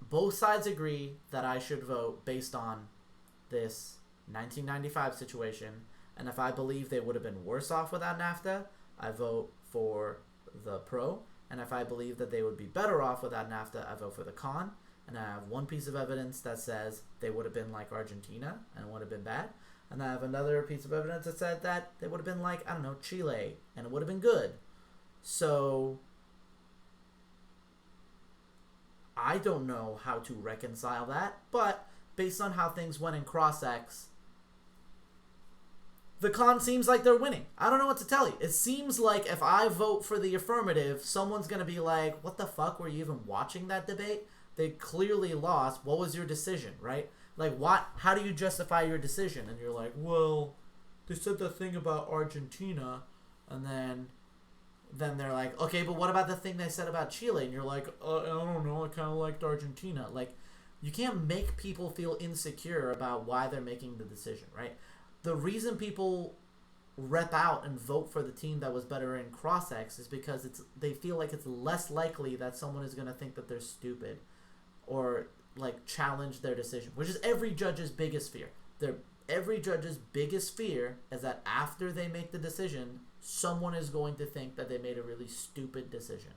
both sides agree that I should vote based on this 1995 situation, and if I believe they would have been worse off without NAFTA, I vote for the pro, and if I believe that they would be better off without NAFTA, I vote for the con, and I have one piece of evidence that says they would have been like Argentina and would have been bad, and I have another piece of evidence that said that they would have been like, I don't know, Chile, and it would have been good. So I don't know how to reconcile that, but based on how things went in Cross-X, the con seems like they're winning. I don't know what to tell you. It seems like if I vote for the affirmative, someone's going to be like, what the fuck, were you even watching that debate? They clearly lost. What was your decision, right? Like, what? How do you justify your decision? And you're like, well, they said the thing about Argentina, and then they're like, okay, but what about the thing they said about Chile? And you're like, I don't know, I kind of liked Argentina. Like, you can't make people feel insecure about why they're making the decision, right? The reason people rep out and vote for the team that was better in Cross-X is because they feel like it's less likely that someone is going to think that they're stupid or, like, challenge their decision, which is every judge's biggest fear. Every judge's biggest fear is that after they make the decision, someone is going to think that they made a really stupid decision.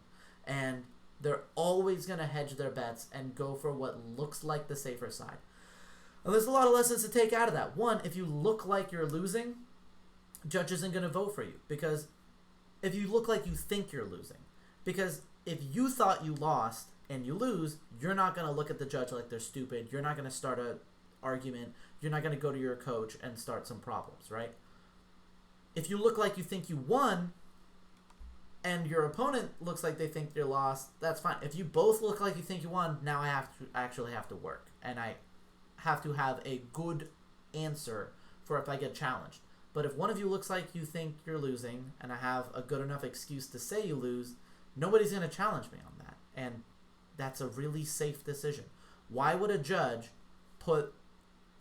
And they're always going to hedge their bets and go for what looks like the safer side. And there's a lot of lessons to take out of that. One, if you look like you're losing, judge isn't going to vote for you. Because if you look like you think you're losing. Because if you thought you lost and you lose, you're not going to look at the judge like they're stupid. You're not going to start an argument. You're not going to go to your coach and start some problems, right? If you look like you think you won and your opponent looks like they think you're lost, that's fine. If you both look like you think you won, now I actually have to work. And I have to have a good answer for if I get challenged. But if one of you looks like you think you're losing and I have a good enough excuse to say you lose, nobody's going to challenge me on that. And that's a really safe decision. Why would a judge put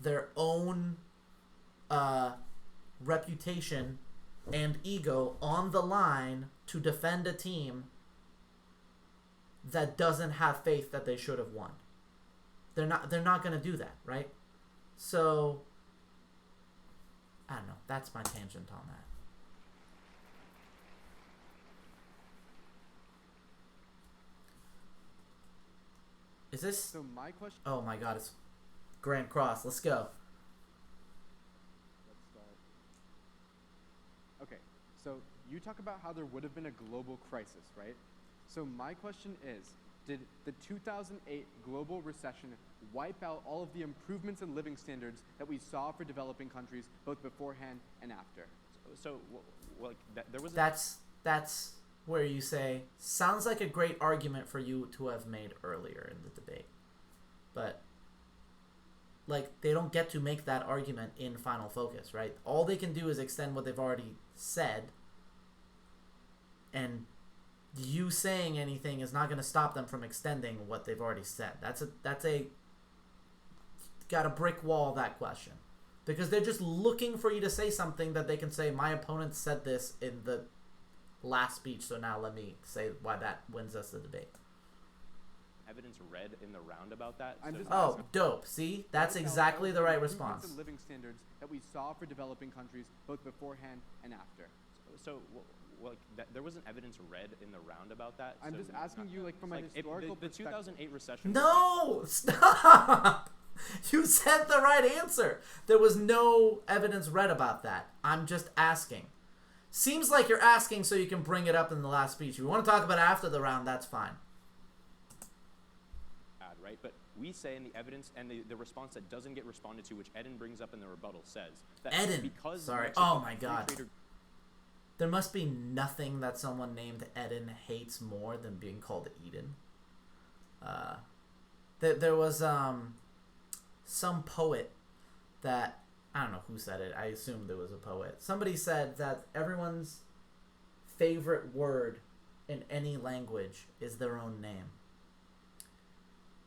their own reputation and ego on the line to defend a team that doesn't have faith that they should have won? They're not going to do that, right? So I don't know. That's my tangent on that. Is this? So my question. Oh my God! It's Grand Cross. Let's go. Let's start. Okay, so you talk about how there would have been a global crisis, right? So my question is, Did the 2008 global recession wipe out all of the improvements in living standards that we saw for developing countries both beforehand and after? There was That's where you say, sounds like a great argument for you to have made earlier in the debate. But, like, they don't get to make that argument in Final Focus, right? All they can do is extend what they've already said, and you saying anything is not going to stop them from extending what they've already said. That's a got a brick wall, that question. Because they're just looking for you to say something that they can say, my opponent said this in the last speech, so now let me say why that wins us the debate. Evidence read in the round about that. Dope. See? That's exactly the right response. The living standards that we saw for developing countries both beforehand and after. There wasn't evidence read in the round about that. I'm just asking you, like, from a historical perspective. The 2008 recession. No! Stop! You said the right answer. There was no evidence read about that. I'm just asking. Seems like you're asking so you can bring it up in the last speech. If you want to talk about it after the round, that's fine. Right? But we say in the evidence and the response that doesn't get responded to, which Eden brings up in the rebuttal, says that because Sorry. Oh my God. There must be nothing that someone named Eden hates more than being called Eden. There was some poet that, I don't know who said it. I assumed there was a poet. Somebody said that everyone's favorite word in any language is their own name.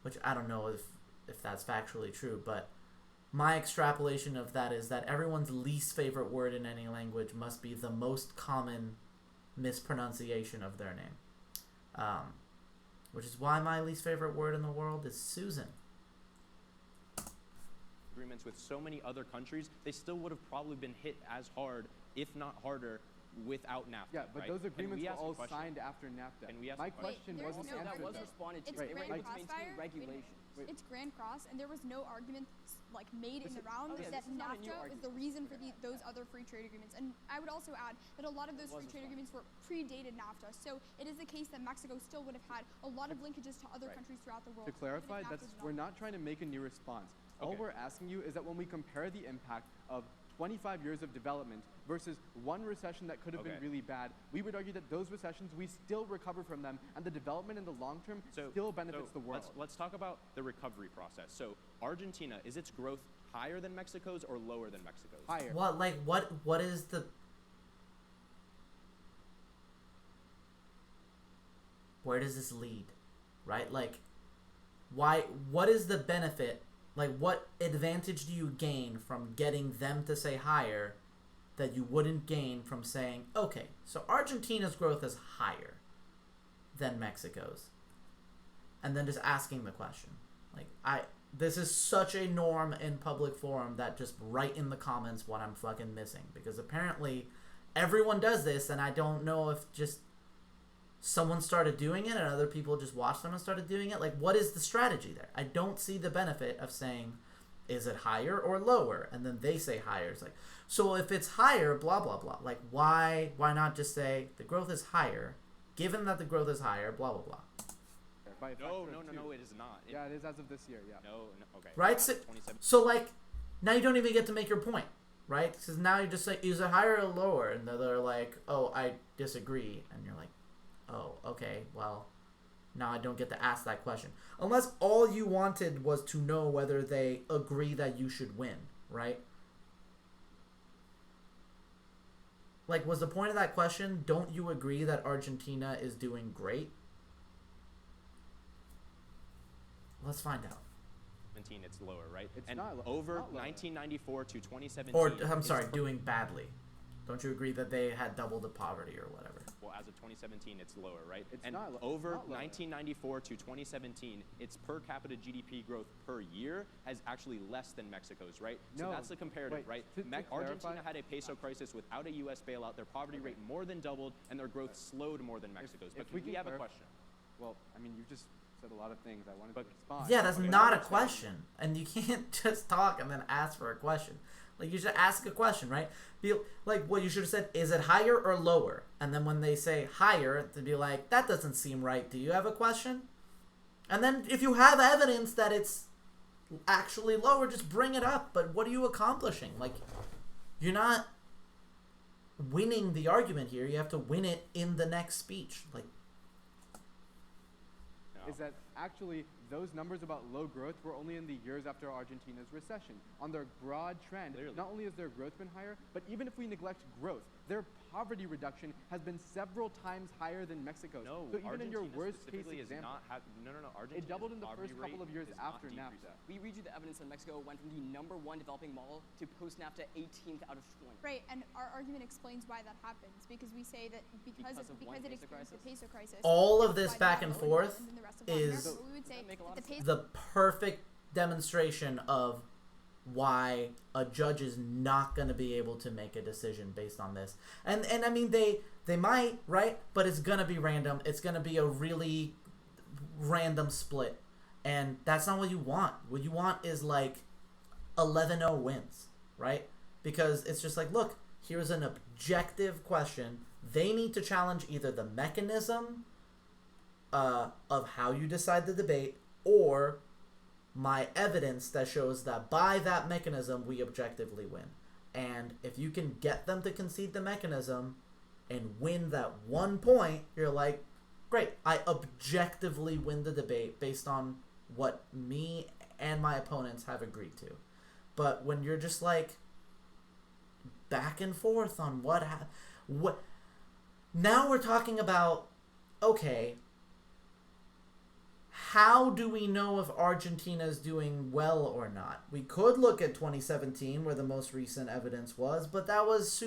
Which I don't know if that's factually true, but my extrapolation of that is that everyone's least favorite word in any language must be the most common mispronunciation of their name. Which is why my least favorite word in the world is Susan. Agreements with so many other countries, they still would have probably been hit as hard, if not harder, without NAFTA. Yeah, but right? those agreements were all signed after NAFTA. My question wasn't answered. That was responded to. It's Grand Crossfire. It's Grand Cross, and there was no argument like made in the round that NAFTA is the reason for those other free trade agreements. And I would also add that a lot of those free trade agreements were predated NAFTA. So it is the case that Mexico still would have had a lot of linkages to other countries throughout the world. To clarify, we're not trying to make a new response. All we're asking you is that when we compare the impact of 25 years of development versus one recession that could have been really bad, we would argue that those recessions, we still recover from them, and the development in the long term still benefits the world. Let's talk about the recovery process. So Argentina, is its growth higher than Mexico's or lower than Mexico's? Higher. What is the... Where does this lead? Right? Like, what is the benefit? Like, what advantage do you gain from getting them to say higher that you wouldn't gain from saying, okay, so Argentina's growth is higher than Mexico's? And then just asking the question. Like, this is such a norm in public forum that just write in the comments what I'm fucking missing. Because apparently everyone does this, and I don't know if just someone started doing it and other people just watched them and started doing it. Like, what is the strategy there? I don't see the benefit of saying, is it higher or lower? And then they say higher. It's like, so if it's higher, blah, blah, blah. Like, why not just say the growth is higher, given that the growth is higher, blah, blah, blah. No, it is not. Yeah, it is as of this year, yeah. No, okay. Right? So, like, now you don't even get to make your point, right? Because now you just say, is it higher or lower? And they're like, oh, I disagree. And you're like, oh, okay, well, now I don't get to ask that question. Unless all you wanted was to know whether they agree that you should win, right? Like, was the point of that question, don't you agree that Argentina is doing great? Let's find out. It's lower, right? It's and not over not 1994 to 2017. Or, I'm sorry, doing badly. Don't you agree that they had double the poverty or whatever? Well, as of 2017, it's lower, right? It's and not over not 1994 to 2017, its per capita GDP growth per year has actually less than Mexico's, right? So that's the comparative, right? Argentina had a peso crisis without a U.S. bailout. Their poverty rate more than doubled, and their growth slowed more than Mexico's. But we have a question. Well, I mean, you just said a lot of things. I wanted to respond. Yeah, that's not a question. And you can't just talk and then ask for a question. Like, you should ask a question, right? Be like, what you should have said, is it higher or lower? And then when they say higher, to be like, that doesn't seem right. Do you have a question? And then if you have evidence that it's actually lower, just bring it up. But what are you accomplishing? Like, you're not winning the argument here. You have to win it in the next speech. Like, is that actually those numbers about low growth were only in the years after Argentina's recession. On their broad trend, not only has their growth been higher, but even if we neglect growth, their poverty reduction has been several times higher than Mexico's. No, so even Argentina in your worst case specifically example, no. Argentina, it doubled in the first couple of years after NAFTA. We read you the evidence that Mexico went from the #1 developing model to post-NAFTA 18th out of 20. Right, and our argument explains why that happens, because we say that because it experienced the peso crisis. All of this back and forth is we would say the perfect demonstration of why a judge is not going to be able to make a decision based on this. And I mean, they might, right? But it's going to be random. It's going to be a really random split. And that's not what you want. What you want is like 11-0 wins, right? Because it's just like, look, here's an objective question. They need to challenge either the mechanism of how you decide the debate, or my evidence that shows that by that mechanism we objectively win. And if you can get them to concede the mechanism and win that 1 point, you're like, great, I objectively win the debate based on what me and my opponents have agreed to. But when you're just like back and forth on what now we're talking about, okay, how do we know if Argentina is doing well or not? We could look at 2017, where the most recent evidence was, but that was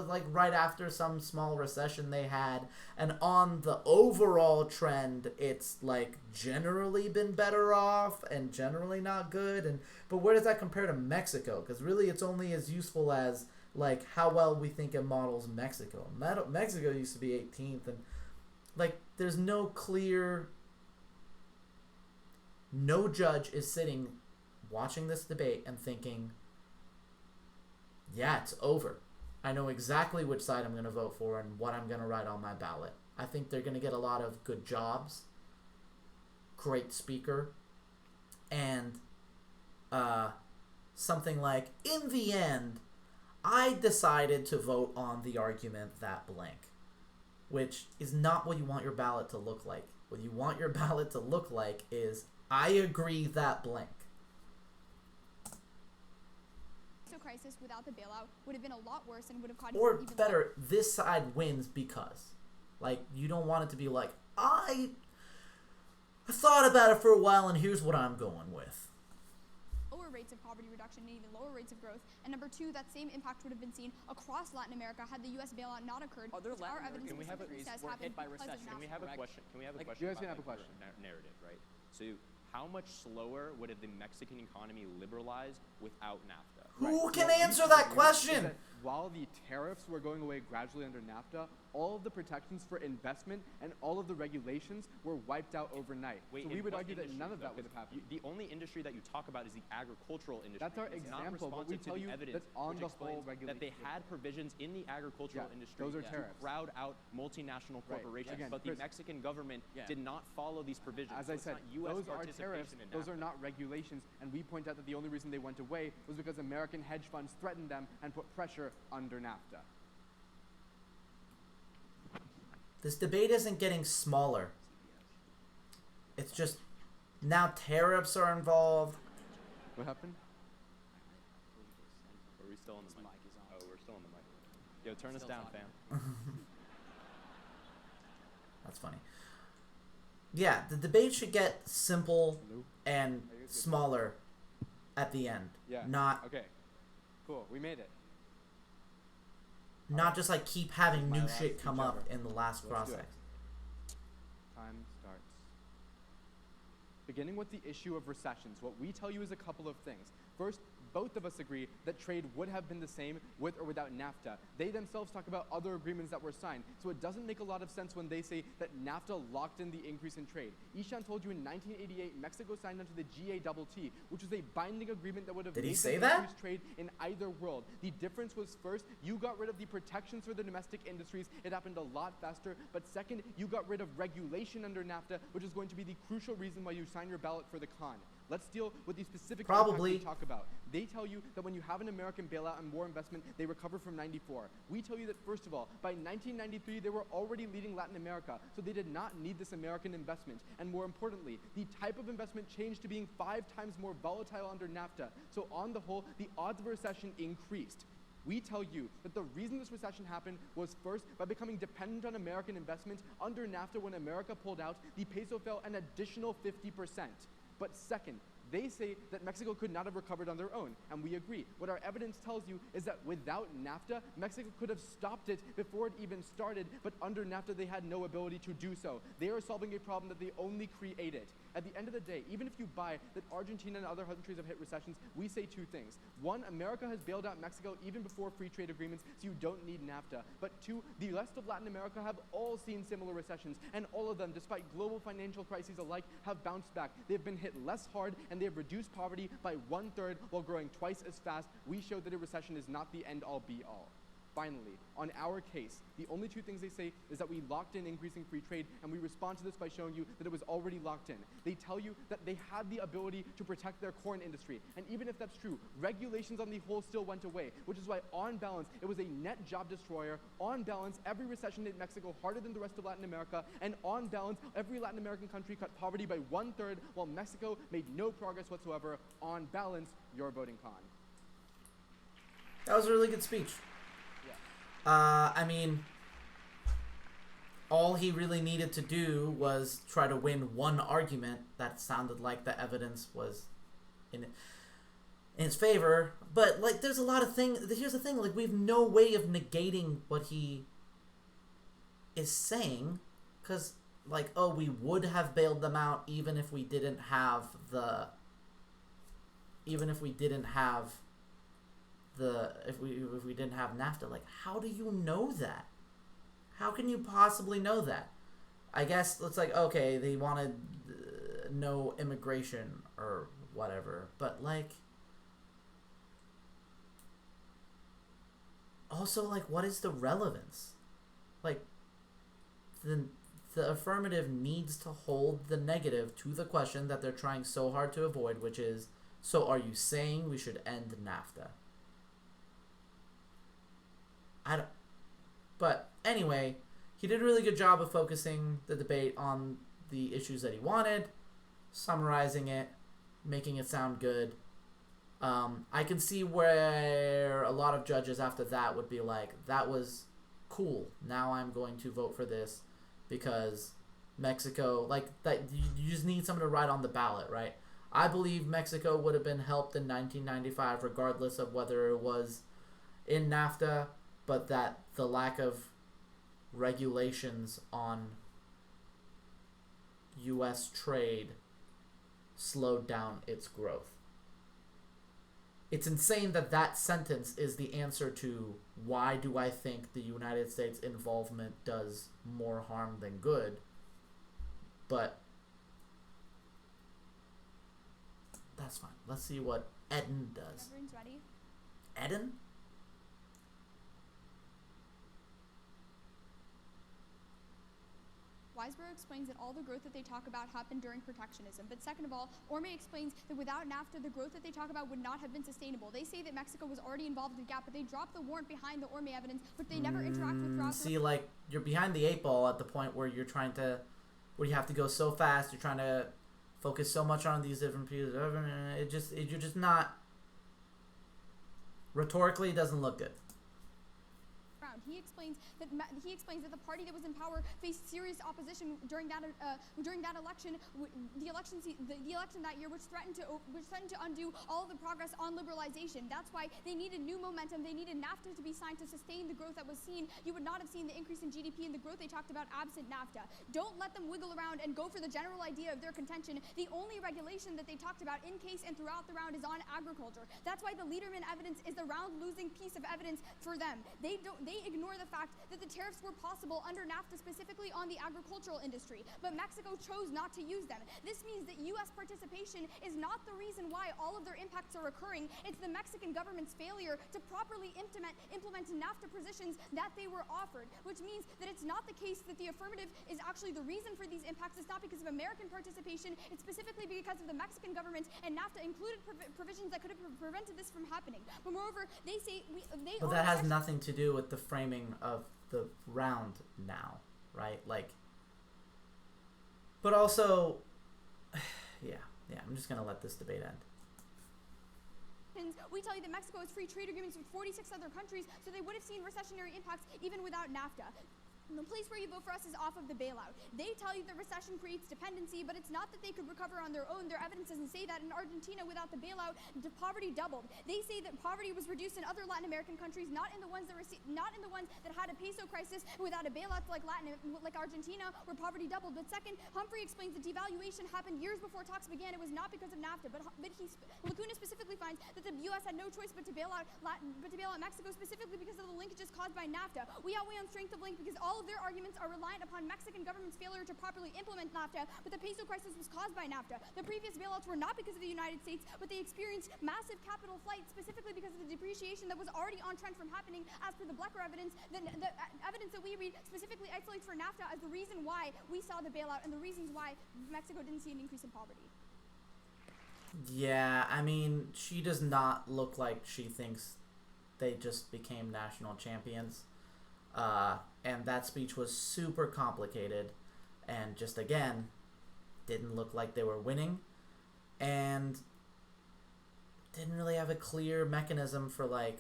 like right after some small recession they had. And on the overall trend, it's like generally been better off and generally not good. But where does that compare to Mexico? Because really it's only as useful as like how well we think it models Mexico. Mexico used to be 18th, and like there's no clear... No judge is sitting watching this debate and thinking, yeah, it's over. I know exactly which side I'm going to vote for and what I'm going to write on my ballot. I think they're going to get a lot of good jobs, great speaker, and something like, in the end, I decided to vote on the argument that blank, which is not what you want your ballot to look like. What you want your ballot to look like is, I agree that blank. So crisis without the bailout would have been a lot worse and would have caused Or even better, this side wins because. Like, you don't want it to be like, I thought about it for a while and here's what I'm going with. lower rates of poverty reduction and even lower rates of growth. And number two, that same impact would have been seen across Latin America had the U.S. bailout not occurred. Other which Latin our evidence American specifically says were happened hit by because of recession. Can we have a question? Can we have a question? You guys about can have a like question. Narrative, right? So, how much slower would have the Mexican economy liberalized without NAFTA? Who can answer that question? While the tariffs were going away gradually under NAFTA, all of the protections for investment and all of the regulations were wiped out overnight. Wait, so we would argue that none of that would have happened. The only industry that you talk about is the agricultural industry. That's our example, but we tell you that's on the whole regulation. That they had provisions in the agricultural industry those are to tariffs. crowd out multinational corporations. Again, but the Mexican government did not follow these provisions. As I said, those are tariffs, in those NAFTA. are not regulations, and we point out that the only reason they went away was because American hedge funds threatened them and put pressure under NAFTA. This debate isn't getting smaller. It's just now tariffs are involved. What happened? Are we still on the mic? Oh, we're still on the mic. Yo, turn us down, fam. That's funny. Yeah, the debate should get simple and smaller at the end. Yeah. Not Okay. Cool. We made it. not just like keep having My new last shit come speech up ever. in the last Let's do cross-sex. it. Time starts. Beginning with the issue of recessions, what we tell you is a couple of things. First, both of us agree that trade would have been the same with or without NAFTA. They themselves talk about other agreements that were signed, so it doesn't make a lot of sense when they say that NAFTA locked in the increase in trade. Ishan told you in 1988, Mexico signed onto the GATT, which was a binding agreement that would have made them increase trade in either world. The difference was, first, you got rid of the protections for the domestic industries. It happened a lot faster. But second, you got rid of regulation under NAFTA, which is going to be the crucial reason why you sign your ballot for the con. Let's deal with the specific impacts we talk about. They tell you that when you have an American bailout and more investment, they recover from 94. We tell you that, first of all, by 1993, they were already leading Latin America, so they did not need this American investment. And more importantly, the type of investment changed to being 5 times more volatile under NAFTA. So on the whole, the odds of a recession increased. We tell you that the reason this recession happened was, first, by becoming dependent on American investment. Under NAFTA, when America pulled out, the peso fell an additional 50%. But second, they say that Mexico could not have recovered on their own, and we agree. What our evidence tells you is that without NAFTA, Mexico could have stopped it before it even started, but under NAFTA they had no ability to do so. They are solving a problem that they only created. At the end of the day, even if you buy that Argentina and other countries have hit recessions, we say 2 things. 1, America has bailed out Mexico even before free trade agreements, so you don't need NAFTA. But 2, the rest of Latin America have all seen similar recessions, and all of them, despite global financial crises alike, have bounced back. They've been hit less hard, and they have reduced poverty by 1/3 while growing twice as fast. We showed that a recession is not the end-all be-all. Finally, on our case, the only 2 things they say is that we locked in increasing free trade, and we respond to this by showing you that it was already locked in. They tell you that they had the ability to protect their corn industry, and even if that's true, regulations on the whole still went away, which is why, on balance, it was a net job destroyer. On balance, every recession hit Mexico harder than the rest of Latin America, and on balance, every Latin American country cut poverty by 1/3, while Mexico made no progress whatsoever. On balance, you're voting con. That was a really good speech. I mean, all he really needed to do was try to win one argument that sounded like the evidence was in his favor. But, like, there's a lot of things. Here's the thing. Like, we have no way of negating what he is saying. Because, like, oh, we would have bailed them out even if we didn't have the... if we didn't have NAFTA. Like, how do you know that? How can you possibly know that? I guess it's like, okay, they wanted no immigration or whatever, but, like, also, like, what is the relevance? Like, the affirmative needs to hold the negative to the question that they're trying so hard to avoid, which is, so are you saying we should end NAFTA? But anyway, he did a really good job of focusing the debate on the issues that he wanted, summarizing it, making it sound good. I can see where a lot of judges after that would be like, that was cool. Now I'm going to vote for this because Mexico, like, that, you just need someone to write on the ballot, right? I believe Mexico would have been helped in 1995 regardless of whether it was in NAFTA, but that the lack of regulations on U.S. trade slowed down its growth. It's insane that that sentence is the answer to why do I think the United States involvement does more harm than good, but that's fine. Let's see what Eden does. Everyone's ready? Eden? Weisborough explains that all the growth that they talk about happened during protectionism. But second of all, Orme explains that without NAFTA, the growth that they talk about would not have been sustainable. They say that Mexico was already involved in the gap, but they dropped the warrant behind the Orme evidence, but they never interact with throughout. See, like, you're behind the 8 ball at the point where you're trying to, where you have to go so fast, you're trying to focus so much on these different pieces. You're just not, rhetorically, it doesn't look good. round. He explains that the party that was in power faced serious opposition during that election, the election that year, which threatened to undo all of the progress on liberalization. That's why they needed new momentum. They needed NAFTA to be signed to sustain the growth that was seen. You would not have seen the increase in GDP and the growth they talked about absent NAFTA. Don't let them wiggle around and go for the general idea of their contention. The only regulation that they talked about in case and throughout the round is on agriculture. That's why the Liederman evidence is the round-losing piece of evidence for them. They ignore the fact that the tariffs were possible under NAFTA, specifically on the agricultural industry, but Mexico chose not to use them. This means that U.S. participation is not the reason why all of their impacts are occurring. It's the Mexican government's failure to properly implement NAFTA positions that they were offered, which means that it's not the case that the affirmative is actually the reason for these impacts. It's not because of American participation. It's specifically because of the Mexican government, and NAFTA included provisions that could have prevented this from happening. But moreover, they say But that has nothing to do with the framing of the round now, right? Like, but also, yeah, I'm just gonna let this debate end. We tell you that Mexico has free trade agreements with 46 other countries, so they would have seen recessionary impacts even without NAFTA. The place where you vote for us is off of the bailout. They tell you that recession creates dependency, but it's not that they could recover on their own. Their evidence doesn't say that. In Argentina, without the bailout, poverty doubled. They say that poverty was reduced in other Latin American countries, not in the ones that had a peso crisis without a bailout, like Argentina, where poverty doubled. But second, Humphrey explains that devaluation happened years before talks began. It was not because of NAFTA, but Lacuna specifically finds that the U.S. had no choice but to bail out Mexico, specifically because of the linkages caused by NAFTA. We outweigh on strength of link because all of their arguments are reliant upon Mexican government's failure to properly implement NAFTA, but the peso crisis was caused by NAFTA. The previous bailouts were not because of the United States, but they experienced massive capital flight, specifically because of the depreciation that was already on trend from happening. As per the Blecker evidence, the evidence that we read specifically isolates for NAFTA as the reason why we saw the bailout and the reasons why Mexico didn't see an increase in poverty. Yeah, I mean, she does not look like she thinks they just became national champions. And that speech was super complicated and just, again, didn't look like they were winning and didn't really have a clear mechanism for, like,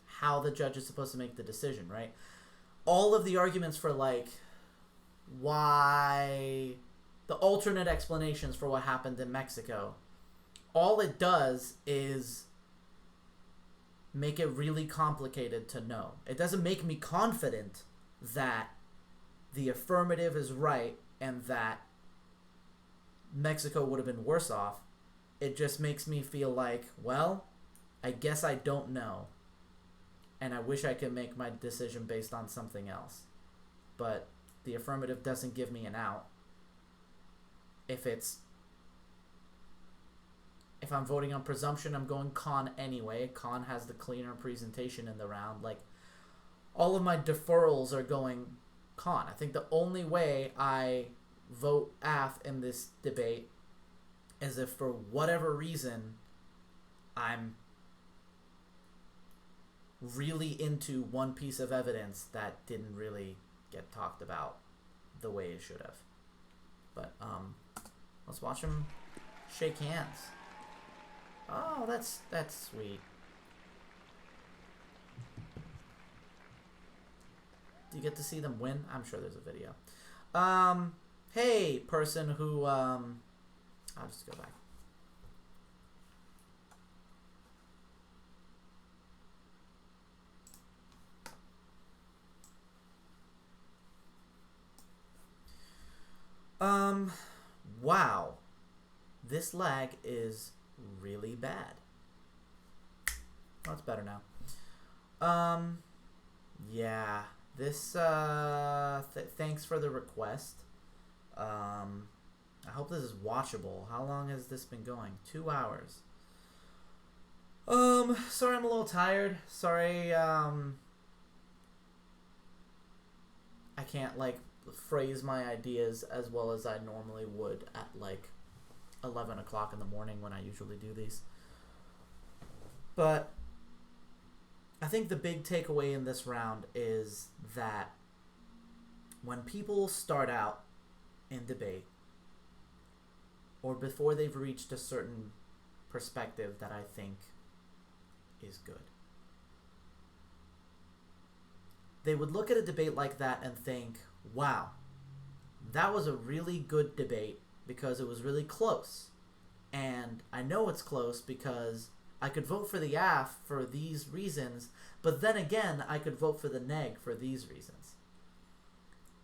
how the judge is supposed to make the decision, right? All of the arguments for, like, why the alternate explanations for what happened in Mexico, all it does is make it really complicated to know. It doesn't make me confident that the affirmative is right and that Mexico would have been worse off. It just makes me feel like, well, I guess I don't know. And I wish I could make my decision based on something else. But the affirmative doesn't give me an out. If I'm voting on presumption, I'm going con anyway. Con has the cleaner presentation in the round. Like, all of my deferrals are going con. I think the only way I vote AF in this debate is if for whatever reason I'm really into one piece of evidence that didn't really get talked about the way it should have. But let's watch them shake hands. Oh, that's sweet. Do you get to see them win? I'm sure there's a video. Hey, person who I'll just go back. Wow. This lag is really bad. Oh, it's better now. Yeah. This, thanks for the request. I hope this is watchable. How long has this been going? 2 hours. Sorry I'm a little tired. Sorry, I can't, like, phrase my ideas as well as I normally would at, like, 11 o'clock in the morning when I usually do these. But I think the big takeaway in this round is that when people start out in debate, or before they've reached a certain perspective that I think is good, they would look at a debate like that and think, wow, that was a really good debate because it was really close. And I know it's close because I could vote for the AF for these reasons, but then again, I could vote for the neg for these reasons.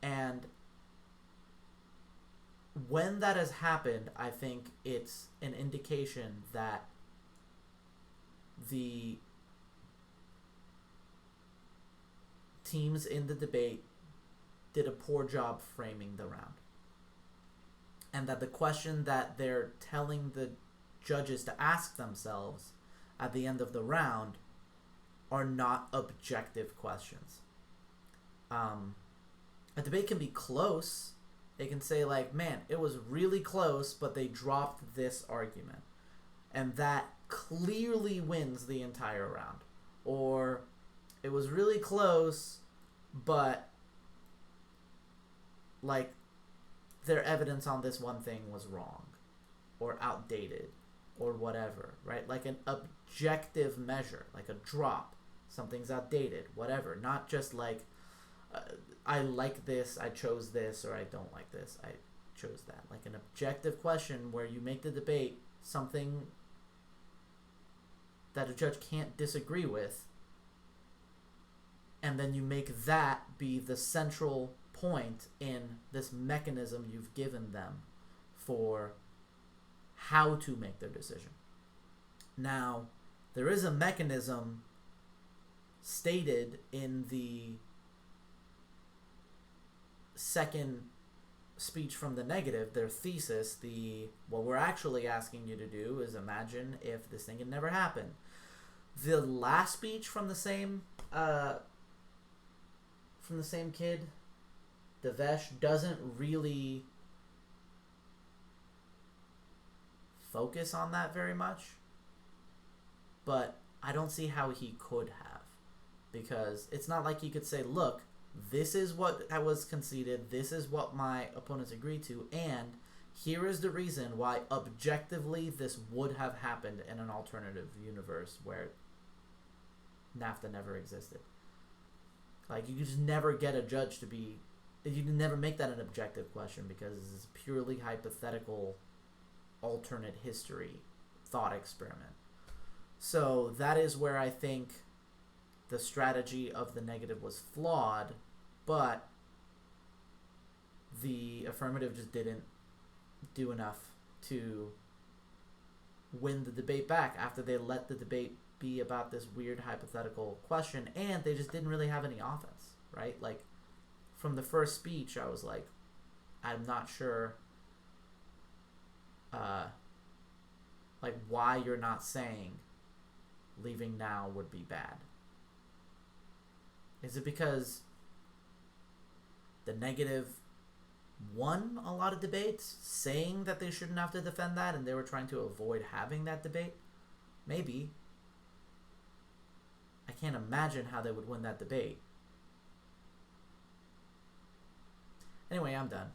And when that has happened, I think it's an indication that the teams in the debate did a poor job framing the round. And that the question that they're telling the judges to ask themselves at the end of the round are not objective questions. A debate can be close. They can say like, man, it was really close, but they dropped this argument. And that clearly wins the entire round. Or it was really close, but like their evidence on this one thing was wrong or outdated or whatever, right? Like an objective measure, like a drop, something's outdated, whatever. Not just like, I like this, I chose this, or I don't like this, I chose that. Like an objective question where you make the debate something that a judge can't disagree with, and then you make that be the central point in this mechanism you've given them for how to make their decision. Now, there is a mechanism stated in the second speech from the negative, their thesis, what we're actually asking you to do is imagine if this thing had never happened. The last speech from the same kid, Devesh, doesn't really focus on that very much, but I don't see how he could have, because it's not like he could say, look, this is what I was conceded, this is what my opponents agreed to, and here is the reason why objectively this would have happened in an alternative universe where NAFTA never existed. Like, you just never get a judge to be, you can never make that an objective question because it's a purely hypothetical alternate history thought experiment. So that is where I think the strategy of the negative was flawed, but the affirmative just didn't do enough to win the debate back after they let the debate be about this weird hypothetical question, and they just didn't really have any offense, right? Like, from the first speech, I was like, I'm not sure like why you're not saying leaving now would be bad. Is it because the negative won a lot of debates saying that they shouldn't have to defend that and they were trying to avoid having that debate? Maybe. I can't imagine how they would win that debate. Anyway, I'm done.